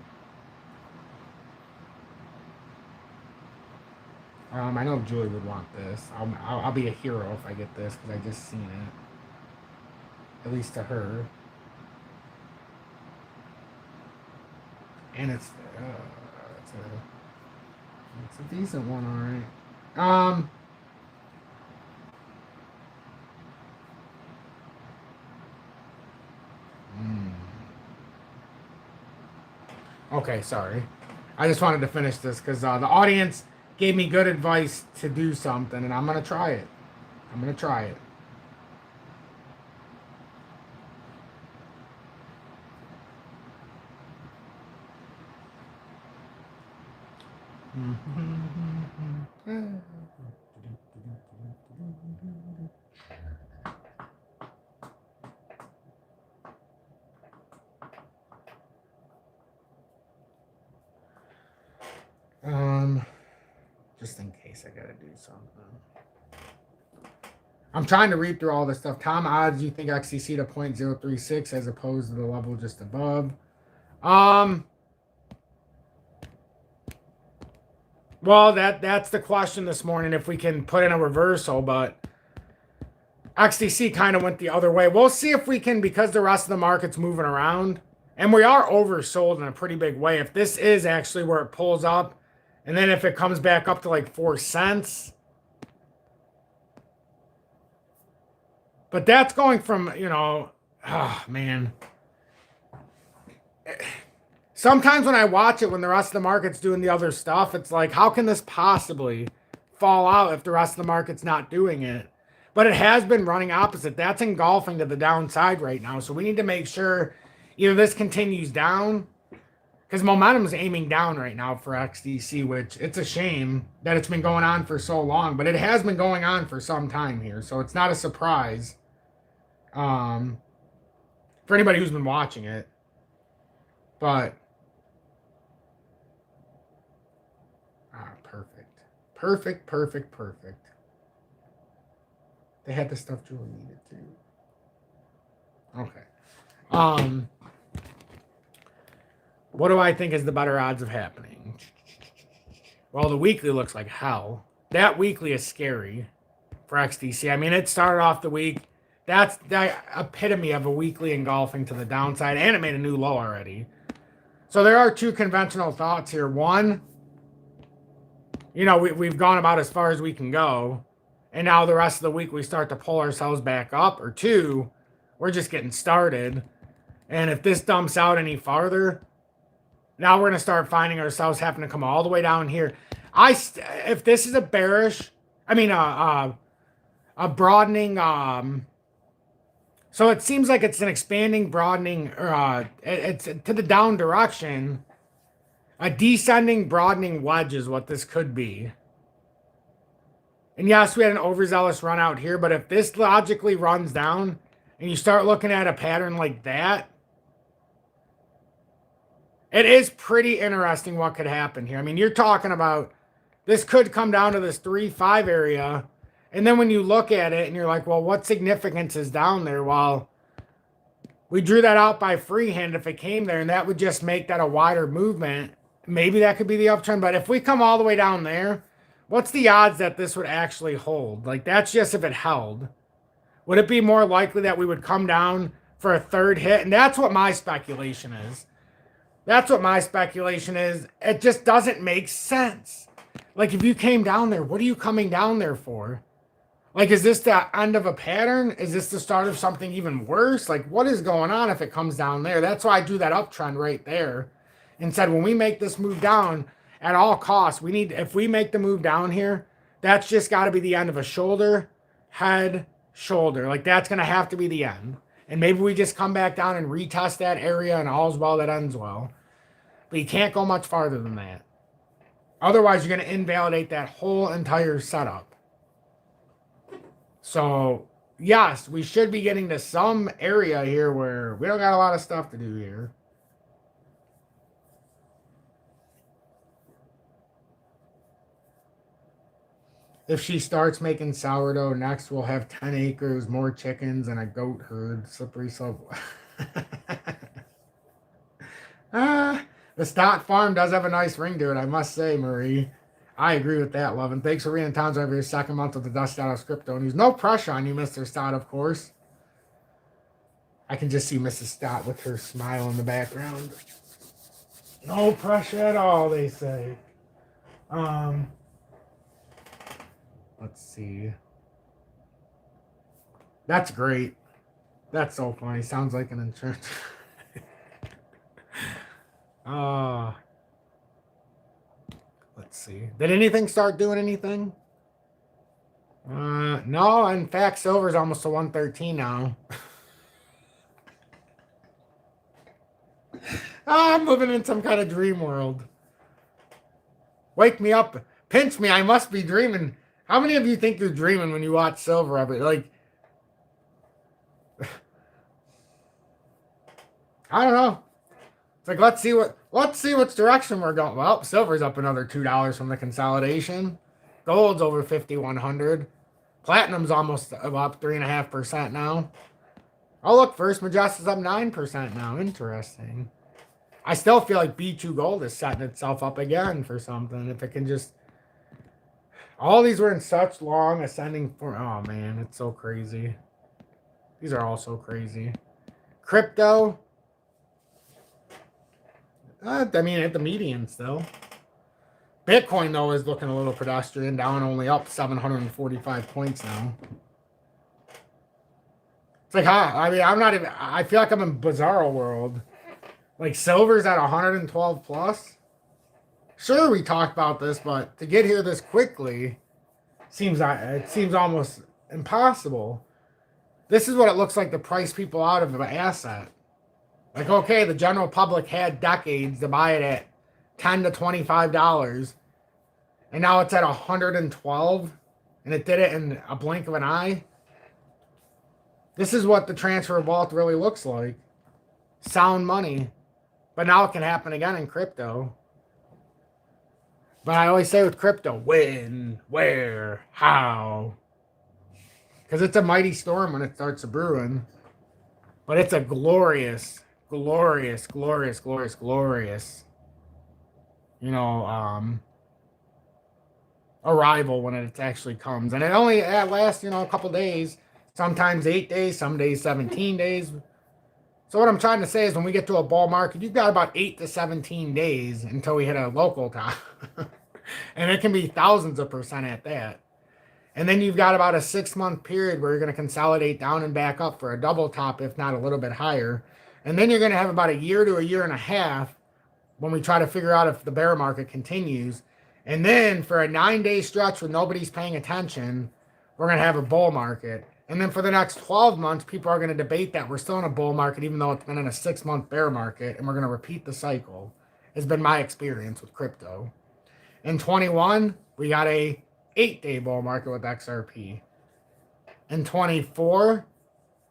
I know Julie would want this. I'll be a hero if I get this because I just seen it. At least to her. And it's a decent one, all right. Okay, sorry. I just wanted to finish this because the audience gave me good advice to do something, and I'm going to try it. I'm going to try it. Just in case I gotta do something. I'm trying to read through all this stuff. Tom odds you think XCC to 0.036 as opposed to the level just above. Well, that's the question this morning, if we can put in a reversal, but XDC kind of went the other way. We'll see if we can, because the rest of the market's moving around, and we are oversold in a pretty big way. If this is actually where it pulls up, and then if it comes back up to like 4 cents. But that's going from, oh, man. Sometimes when I watch it, when the rest of the market's doing the other stuff, it's like, how can this possibly fall out if the rest of the market's not doing it? But it has been running opposite. That's engulfing to the downside right now. So we need to make sure either this continues down, because momentum is aiming down right now for XDC, which it's a shame that it's been going on for so long, but it has been going on for some time here, so it's not a surprise for anybody who's been watching it. But perfect. They had the stuff Julie needed too. Okay. What do I think is the better odds of happening? Well, the weekly looks like hell. That weekly is scary for XDC. I mean, it started off the week. That's the epitome of a weekly engulfing to the downside, and it made a new low already. So there are two conventional thoughts here. One, you know, we've gone about as far as we can go, and now the rest of the week we start to pull ourselves back up. Or two, we're just getting started. And if this dumps out any farther, now we're going to start finding ourselves having to come all the way down here. If this is a bearish, I mean, a broadening, so it seems like it's an expanding, broadening, it's to the down direction. A descending, broadening wedge is what this could be. And yes, we had an overzealous run out here, but if this logically runs down and you start looking at a pattern like that, it is pretty interesting what could happen here. I mean, you're talking about this could come down to this 3-5 area. And then when you look at it and you're like, well, what significance is down there? Well, we drew that out by freehand if it came there, and that would just make that a wider movement. Maybe that could be the uptrend. But if we come all the way down there, what's the odds that this would actually hold? Like, that's just if it held. Would it be more likely that we would come down for a third hit? And that's what my speculation is. That's what my speculation is. It just doesn't make sense. Like, if you came down there, what are you coming down there for? Like, is this the end of a pattern? Is this the start of something even worse? Like, what is going on if it comes down there? That's why I do that uptrend right there and said, when we make this move down, at all costs, we need, if we make the move down here, that's just got to be the end of a shoulder, head, shoulder. Like, that's going to have to be the end. And maybe we just come back down and retest that area, and all's well that ends well. But you can't go much farther than that. Otherwise, you're going to invalidate that whole entire setup. So, yes, we should be getting to some area here where we don't got a lot of stuff to do here. If she starts making sourdough, next we'll have 10 acres, more chickens, and a goat herd. Slippery slope. The Stott Farm does have a nice ring to it, I must say, Marie. I agree with that, love. And thanks for reading Towns over your second month of the Dust Out of Crypto News. No pressure on you, Mr. Stott, of course. I can just see Mrs. Stott with her smile in the background. No pressure at all, they say. Let's see. That's great. That's so funny. Sounds like an insurance. Let's see. Did anything start doing anything? No. In fact, silver's almost to 113 now. I'm moving in some kind of dream world. Wake me up. Pinch me. I must be dreaming. How many of you think you're dreaming when you watch silver every, like, I don't know. It's like, let's see which direction we're going. Well, silver's up another $2 from the consolidation. Gold's over 5,100. Platinum's almost up 3.5% now. Oh, look, First Majestic is up 9% now. Interesting. I still feel like B2 Gold is setting itself up again for something. If it can just... All these were in such long ascending form. Oh, man, it's so crazy. These are all so crazy. Crypto. I mean, at the median still. Bitcoin, though, is looking a little pedestrian. Down, only up 745 points now. It's like, I mean, I'm not even... I feel like I'm in bizarro world. Like, silver's at 112 plus. Sure, we talked about this, but to get here this quickly it seems almost impossible. This is what it looks like to price people out of an asset. Like, okay, the general public had decades to buy it at $10 to $25, and now it's at 112, and it did it in a blink of an eye. This is what the transfer of wealth really looks like. Sound money. But now it can happen again in crypto. But I always say with crypto, when, where, how. Because it's a mighty storm when it starts brewing. But it's a glorious, glorious, glorious, glorious, glorious, you know, arrival when it actually comes. And it lasts, you know, a couple days, sometimes 8 days, some days 17 days. So what I'm trying to say is when we get to a bull market, you've got about 8 to 17 days until we hit a local top. And it can be thousands of percent at that. And then you've got about a 6-month period where you're going to consolidate down and back up for a double top, if not a little bit higher. And then you're going to have about a year to a year and a half when we try to figure out if the bear market continues. And then for a 9-day stretch when nobody's paying attention, we're going to have a bull market. And then for the next 12 months, people are going to debate that we're still in a bull market, even though it's been in a 6-month bear market, and we're going to repeat the cycle. Has been my experience with crypto. In 21, we got a 8-day bull market with XRP. In 24,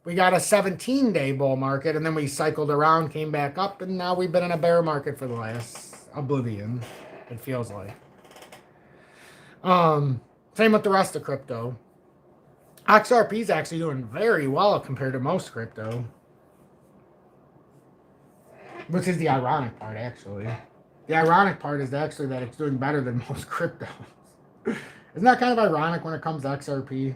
we got a 17-day bull market, and then we cycled around, came back up, and now we've been in a bear market for the last oblivion, it feels like. Same with the rest of crypto. XRP is actually doing very well compared to most crypto, which is the ironic part, actually. The ironic part is actually that it's doing better than most cryptos. Isn't that kind of ironic when it comes to XRP?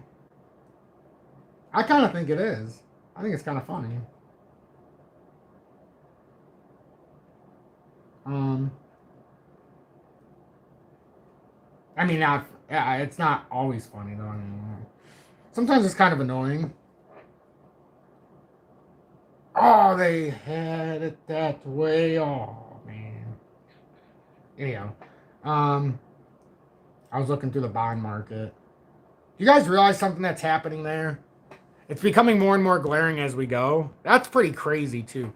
I kind of think it is. I think it's kind of funny. I mean, it's not always funny though. I mean, sometimes it's kind of annoying. Oh, they had it that way. Oh man. Anyhow, I was looking through the bond market. You guys realize something that's happening there? It's becoming more and more glaring as we go. That's pretty crazy too.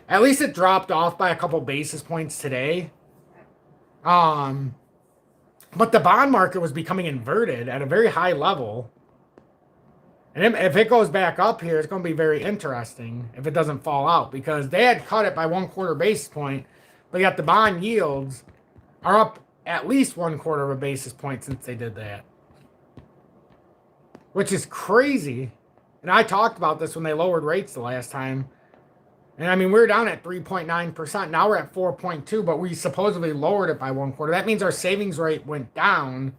At least it dropped off by a couple basis points today. But the bond market was becoming inverted at a very high level. And if it goes back up here, it's going to be very interesting if it doesn't fall out, because they had cut it by 1/4 basis point, but yet the bond yields are up at least 1/4 of a basis point since they did that, which is crazy. And I talked about this when they lowered rates the last time. And I mean, we were down at 3.9%. Now we're at 4.2, but we supposedly lowered it by 1/4. That means our savings rate went down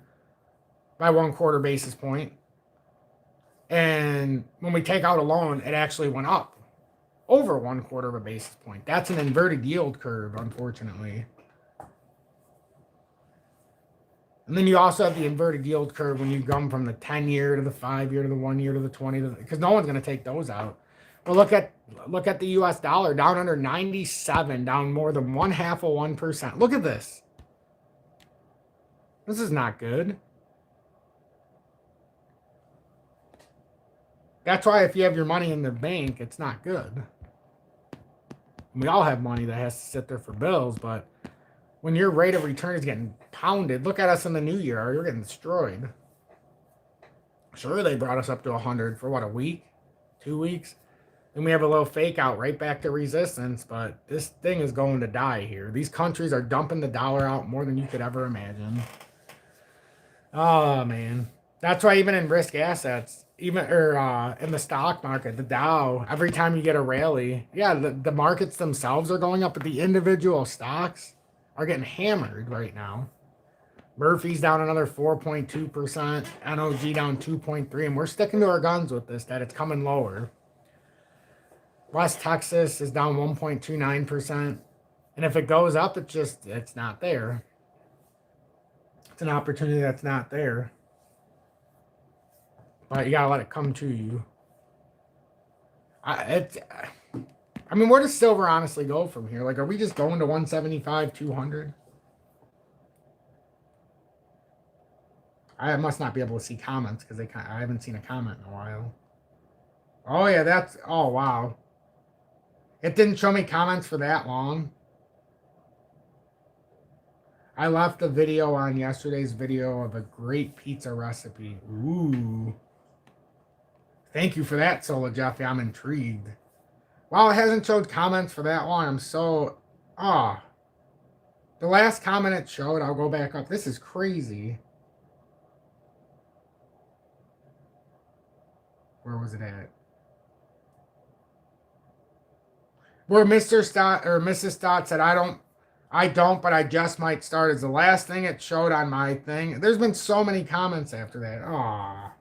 by 1/4 basis point. And when we take out a loan, it actually went up over 1/4 of a basis point. That's an inverted yield curve, unfortunately. And then you also have the inverted yield curve when you come from the 10-year to the 5-year to the 1-year to the 20, because no one's going to take those out. But look at the U.S. dollar, down under 97, down more than 0.5%. Look at this. This is not good. That's why if you have your money in the bank, it's not good. We all have money that has to sit there for bills, but when your rate of return is getting pounded, look at us in the new year. You're getting destroyed. Sure, they brought us up to 100 for what, a week? 2 weeks? Then we have a little fake out right back to resistance, but this thing is going to die here. These countries are dumping the dollar out more than you could ever imagine. Oh, man. That's why even in risk assets, in the stock market, the Dow, every time you get a rally, yeah, the markets themselves are going up, but the individual stocks are getting hammered right now. Murphy's down another 4.2%, NOG down 2.3%, and we're sticking to our guns with this, that it's coming lower. West Texas is down 1.29%, and if it goes up, it's not there. It's an opportunity that's not there. But you gotta let it come to you. I mean, where does silver honestly go from here? Like, are we just going to 175, 200? I must not be able to see comments because I haven't seen a comment in a while. Oh yeah, oh wow. It didn't show me comments for that long. I left a video on yesterday's video of a great pizza recipe. Ooh. Thank you for that, Sola Jeffy. I'm intrigued. Wow, it hasn't showed comments for that long. I'm so... The last comment it showed, I'll go back up. This is crazy. Where was it at? Where Mr. Stott or Mrs. Stott said, I don't, but I just might start, is the last thing it showed on my thing. There's been so many comments after that. Aw.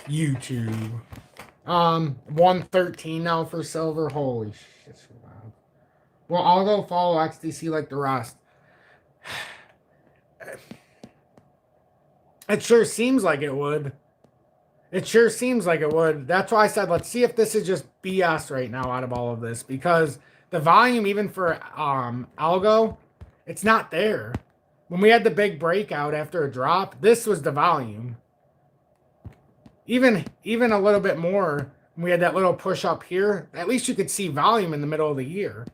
YouTube. 113 now for silver. Holy shit. Wow. Well, I'll go follow XDC like the rest. It sure seems like it would. It sure seems like it would. That's why I said, let's see if this is just BS right now out of all of this, because the volume, even for algo, it's not there. When we had the big breakout after a drop, this was the volume. Even a little bit more, when we had that little push up here, at least you could see volume in the middle of the year.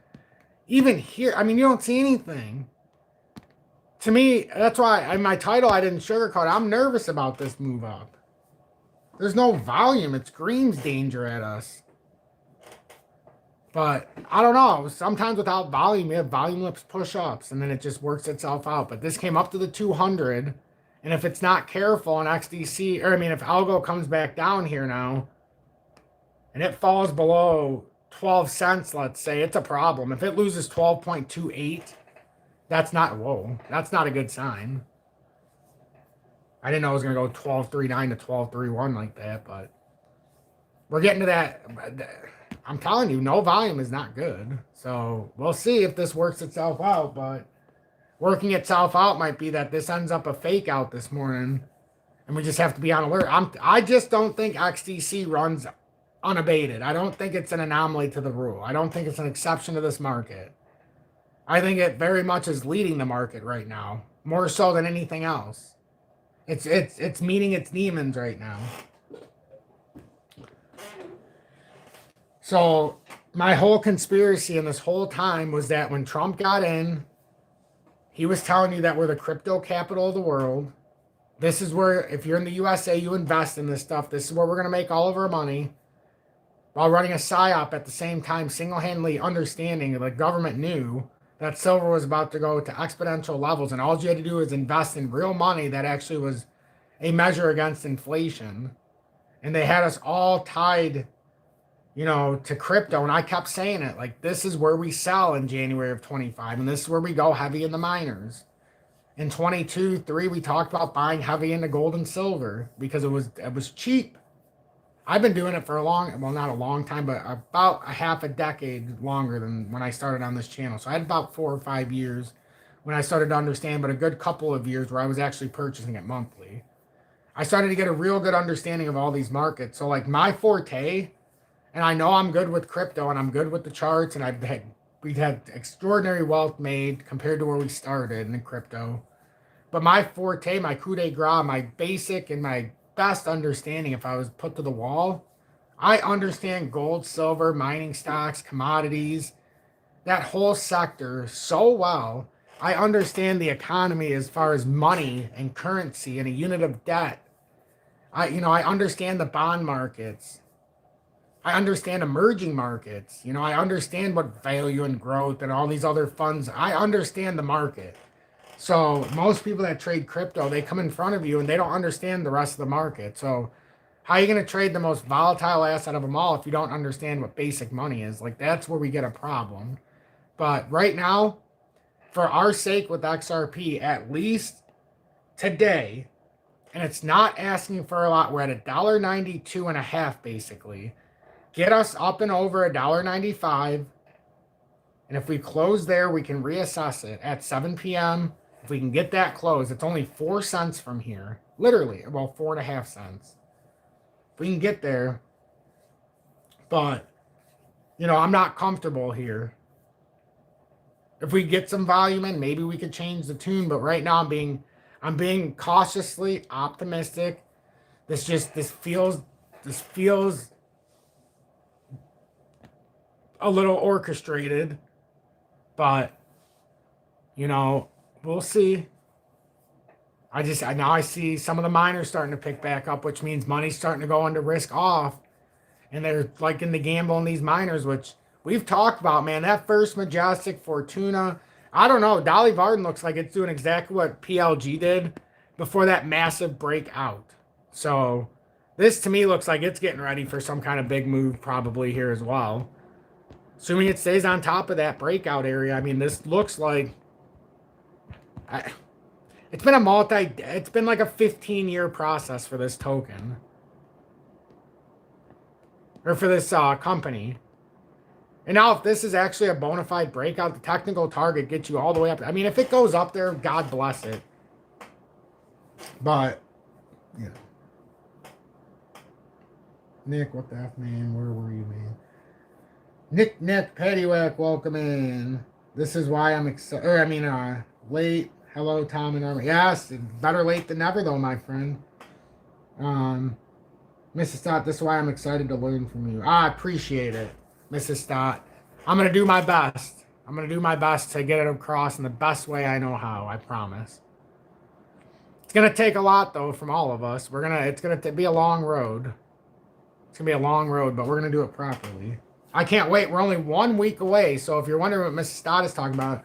Even here, I mean, you don't see anything. To me, that's why in my title I didn't sugarcoat. I'm nervous about this move up. There's no volume. It screams danger at us. But I don't know. Sometimes without volume, you have volumeless push-ups, and then it just works itself out. But this came up to the 200, and if it's not careful, and XDC, or I mean, if algo comes back down here now, and it falls below 12 cents, let's say, it's a problem. If it loses 12.28, that's not, whoa, that's not a good sign. I didn't know it was going to go 12.39 to 12.31 like that, but we're getting to that. I'm telling you, no volume is not good. So we'll see if this works itself out, but working itself out might be that this ends up a fake out this morning, and we just have to be on alert. I just don't think XDC runs unabated. I don't think it's an anomaly to the rule. I don't think it's an exception to this market. I think it very much is leading the market right now, more so than anything else. It's meeting its demons right now. So my whole conspiracy in this whole time was that when Trump got in, he was telling you that we're the crypto capital of the world. This is where, if you're in the USA, you invest in this stuff. This is where we're going to make all of our money. While running a PSYOP at the same time, single-handedly understanding the government knew that silver was about to go to exponential levels, and all you had to do is invest in real money that actually was a measure against inflation. And they had us all tied, to crypto. And I kept saying it, like, this is where we sell in January of 25, and this is where we go heavy in the miners. In 22, 3, we talked about buying heavy into gold and silver because it was cheap. I've been doing it for not a long time, but about a half a decade longer than when I started on this channel. So I had about 4 or 5 years when I started to understand, but a good couple of years where I was actually purchasing it monthly. I started to get a real good understanding of all these markets. So like my forte, and I know I'm good with crypto and I'm good with the charts, and we've had extraordinary wealth made compared to where we started in crypto. But my forte, my coup de grace, my basic and my best understanding, if I was put to the wall, I understand gold, silver, mining stocks, commodities, that whole sector so well. I understand the economy as far as money and currency and a unit of debt. I understand the bond markets. I understand emerging markets. I understand what value and growth and all these other funds. I understand the market. So most people that trade crypto, they come in front of you and they don't understand the rest of the market. So how are you going to trade the most volatile asset of them all if you don't understand what basic money is? Like, that's where we get a problem. But right now, for our sake with XRP, at least today, and it's not asking for a lot, we're at $1.92.5 basically. Get us up and over $1.95. And if we close there, we can reassess it at 7 p.m. If we can get that close, it's only 4 cents from here. Literally, well, 4.5 cents. If we can get there. But, I'm not comfortable here. If we get some volume in, maybe we could change the tune. But right now, I'm being cautiously optimistic. This feels a little orchestrated. But, we'll see. Now I see some of the miners starting to pick back up, which means money's starting to go into risk off. And they're liking the gamble in these miners, which we've talked about, man. That First Majestic, Fortuna, I don't know. Dolly Varden looks like it's doing exactly what PLG did before that massive breakout. So This to me looks like it's getting ready for some kind of big move probably here as well. Assuming it stays on top of that breakout area. I mean, this looks like it's been like a 15-year process for this token. Or for this company. And now if this is actually a bona fide breakout, the technical target gets you all the way up. I mean, if it goes up there, God bless it. But, yeah. Nick, what the F, man? Where were you, man? Nick Paddywhack, welcome in. This is why I'm excited. Late. Hello, Tom and Armin. Yes, better late than never, though, my friend. Mrs. Stott, this is why I'm excited to learn from you. I appreciate it, Mrs. Stott. I'm going to do my best. I'm going to do my best to get it across in the best way I know how, I promise. It's going to take a lot, though, from all of us. It's going to be a long road. It's going to be a long road, but we're going to do it properly. I can't wait. We're only 1 week away. So if you're wondering what Mrs. Stott is talking about,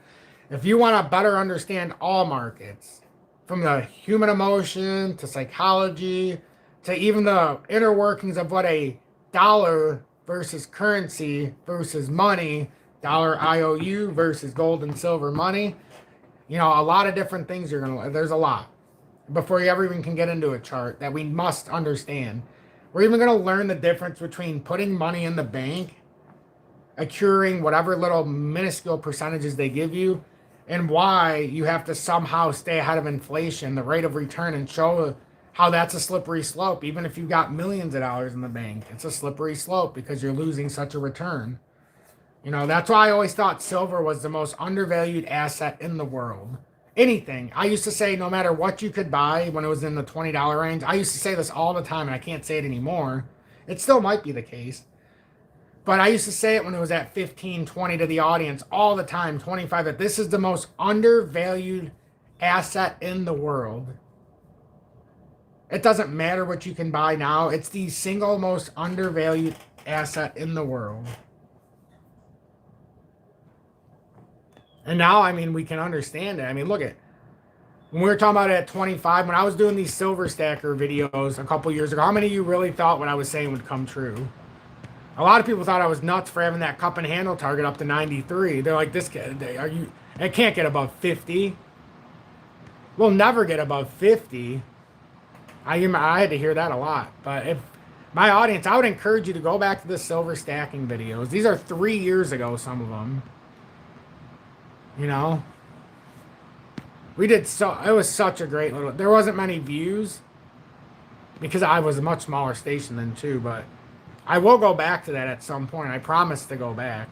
if you want to better understand all markets, from the human emotion to psychology to even the inner workings of what a dollar versus currency versus money, dollar IOU versus gold and silver money, a lot of different things there's a lot. Before you ever even can get into a chart that we must understand. We're even going to learn the difference between putting money in the bank, accruing whatever little minuscule percentages they give you, and why you have to somehow stay ahead of inflation, the rate of return, and show how that's a slippery slope. Even if you've got millions of dollars in the bank, it's a slippery slope because you're losing such a return. That's why I always thought silver was the most undervalued asset in the world. Anything. I used to say no matter what you could buy when it was in the $20 range. I used to say this all the time, and I can't say it anymore. It still might be the case. But I used to say it when it was at 15, 20 to the audience all the time, 25, that this is the most undervalued asset in the world. It doesn't matter what you can buy now. It's the single most undervalued asset in the world. And now, we can understand it. Look at, when we were talking about it at 25, when I was doing these silver stacker videos a couple years ago, how many of you really thought what I was saying would come true? A lot of people thought I was nuts for having that cup and handle target up to 93. They're like, it can't get above 50. We'll never get above 50. I had to hear that a lot. But if my audience, I would encourage you to go back to the silver stacking videos. These are 3 years ago, some of them. It was such a great there wasn't many views because I was a much smaller station then too, but I will go back to that at some point. I promise to go back.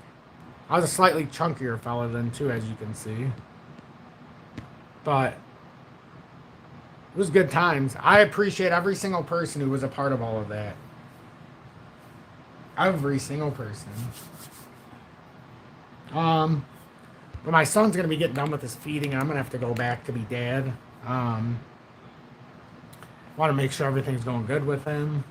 I was a slightly chunkier fella then too, as you can see. But it was good times. I appreciate every single person who was a part of all of that. Every single person. But my son's going to be getting done with his feeding, and I'm going to have to go back to be dad. Want to make sure everything's going good with him.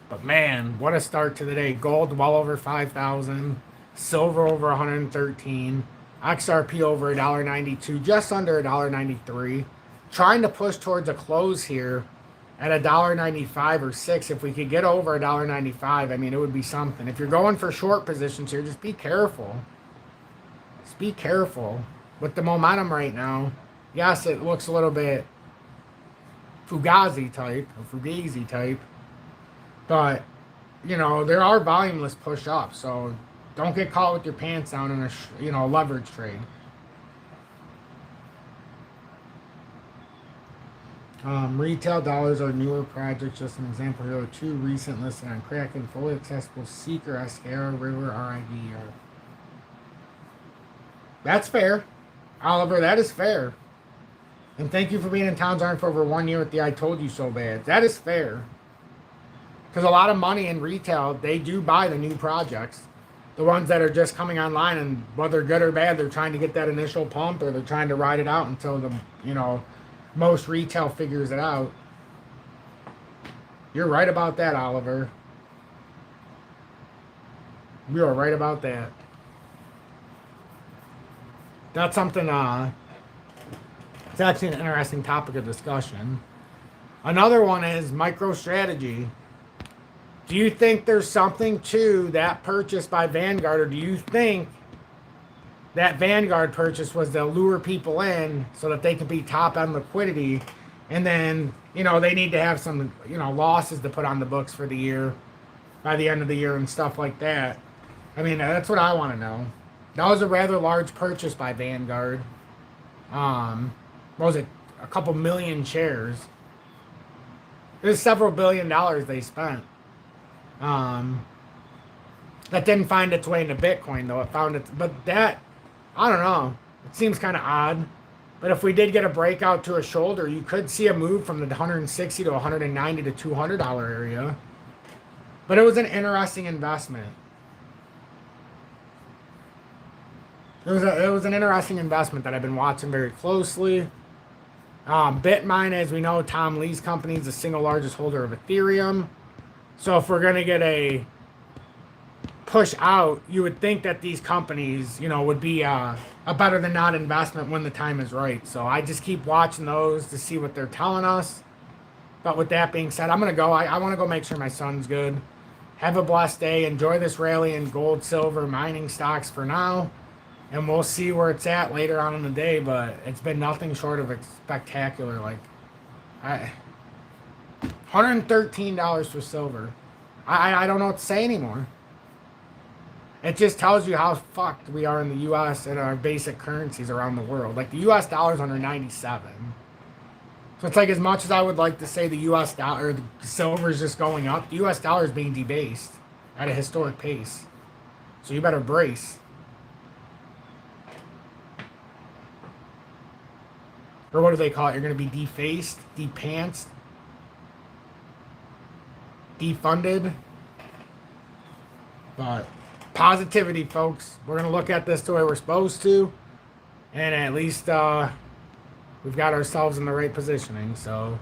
But man, what a start to the day. Gold well over 5,000. Silver over 113. XRP over $1.92. Just under $1.93. Trying to push towards a close here at $1.95 or 6. If we could get over $1.95, it would be something. If you're going for short positions here, just be careful. Just be careful with the momentum right now. Yes, it looks a little bit Fugazi type, but there are volumeless push ups, so don't get caught with your pants down in a leverage trade. Retail dollars are newer projects. Just an example here. 2 recent listed on Kraken, fully accessible Seeker, Escara, River, RIV. That's fair. Oliver, that is fair. And thank you for being in Towns Iron for over 1 year with the I Told You So Bad. That is fair. Because a lot of money in retail, they do buy the new projects. The ones that are just coming online, and whether good or bad, they're trying to get that initial pump, or they're trying to ride it out until most retail figures it out. You're right about that, Oliver. You are right about that. That's something, it's actually an interesting topic of discussion. Another one is MicroStrategy. Do you think there's something to that purchase by Vanguard, or do you think that Vanguard purchase was to lure people in so that they could be top end liquidity, and then they need to have some losses to put on the books for the year by the end of the year and stuff like that? I mean, that's what I want to know. That was a rather large purchase by Vanguard. What was it? A couple million shares. It was several $billion they spent. That didn't find its way into Bitcoin though. It found it, but that, I don't know. It seems kind of odd. But if we did get a breakout to a shoulder, you could see a move from the 160 to 190 to $200 area. But it was an interesting investment. It was an interesting investment that I've been watching very closely. Bitmine, as we know, Tom Lee's company is the single largest holder of Ethereum. So if we're going to get a push out, you would think that these companies, would be a better than not investment when the time is right. So I just keep watching those to see what they're telling us. But with that being said, I'm going to go. I want to go make sure my son's good. Have a blessed day. Enjoy this rally in gold, silver, mining stocks for now. And we'll see where it's at later on in the day. But it's been nothing short of spectacular. Like, $113 for silver. I don't know what to say anymore. It just tells you how fucked we are in the U.S. and our basic currencies around the world. Like, the U.S. dollar is under 97. So it's like, as much as I would like to say the U.S. dollar, or the silver is just going up, the U.S. dollar is being debased at a historic pace. So you better brace. Or what do they call it? You're going to be defaced, depantsed, defunded. But positivity, folks. We're going to look at this the way we're supposed to. And at least we've got ourselves in the right positioning. So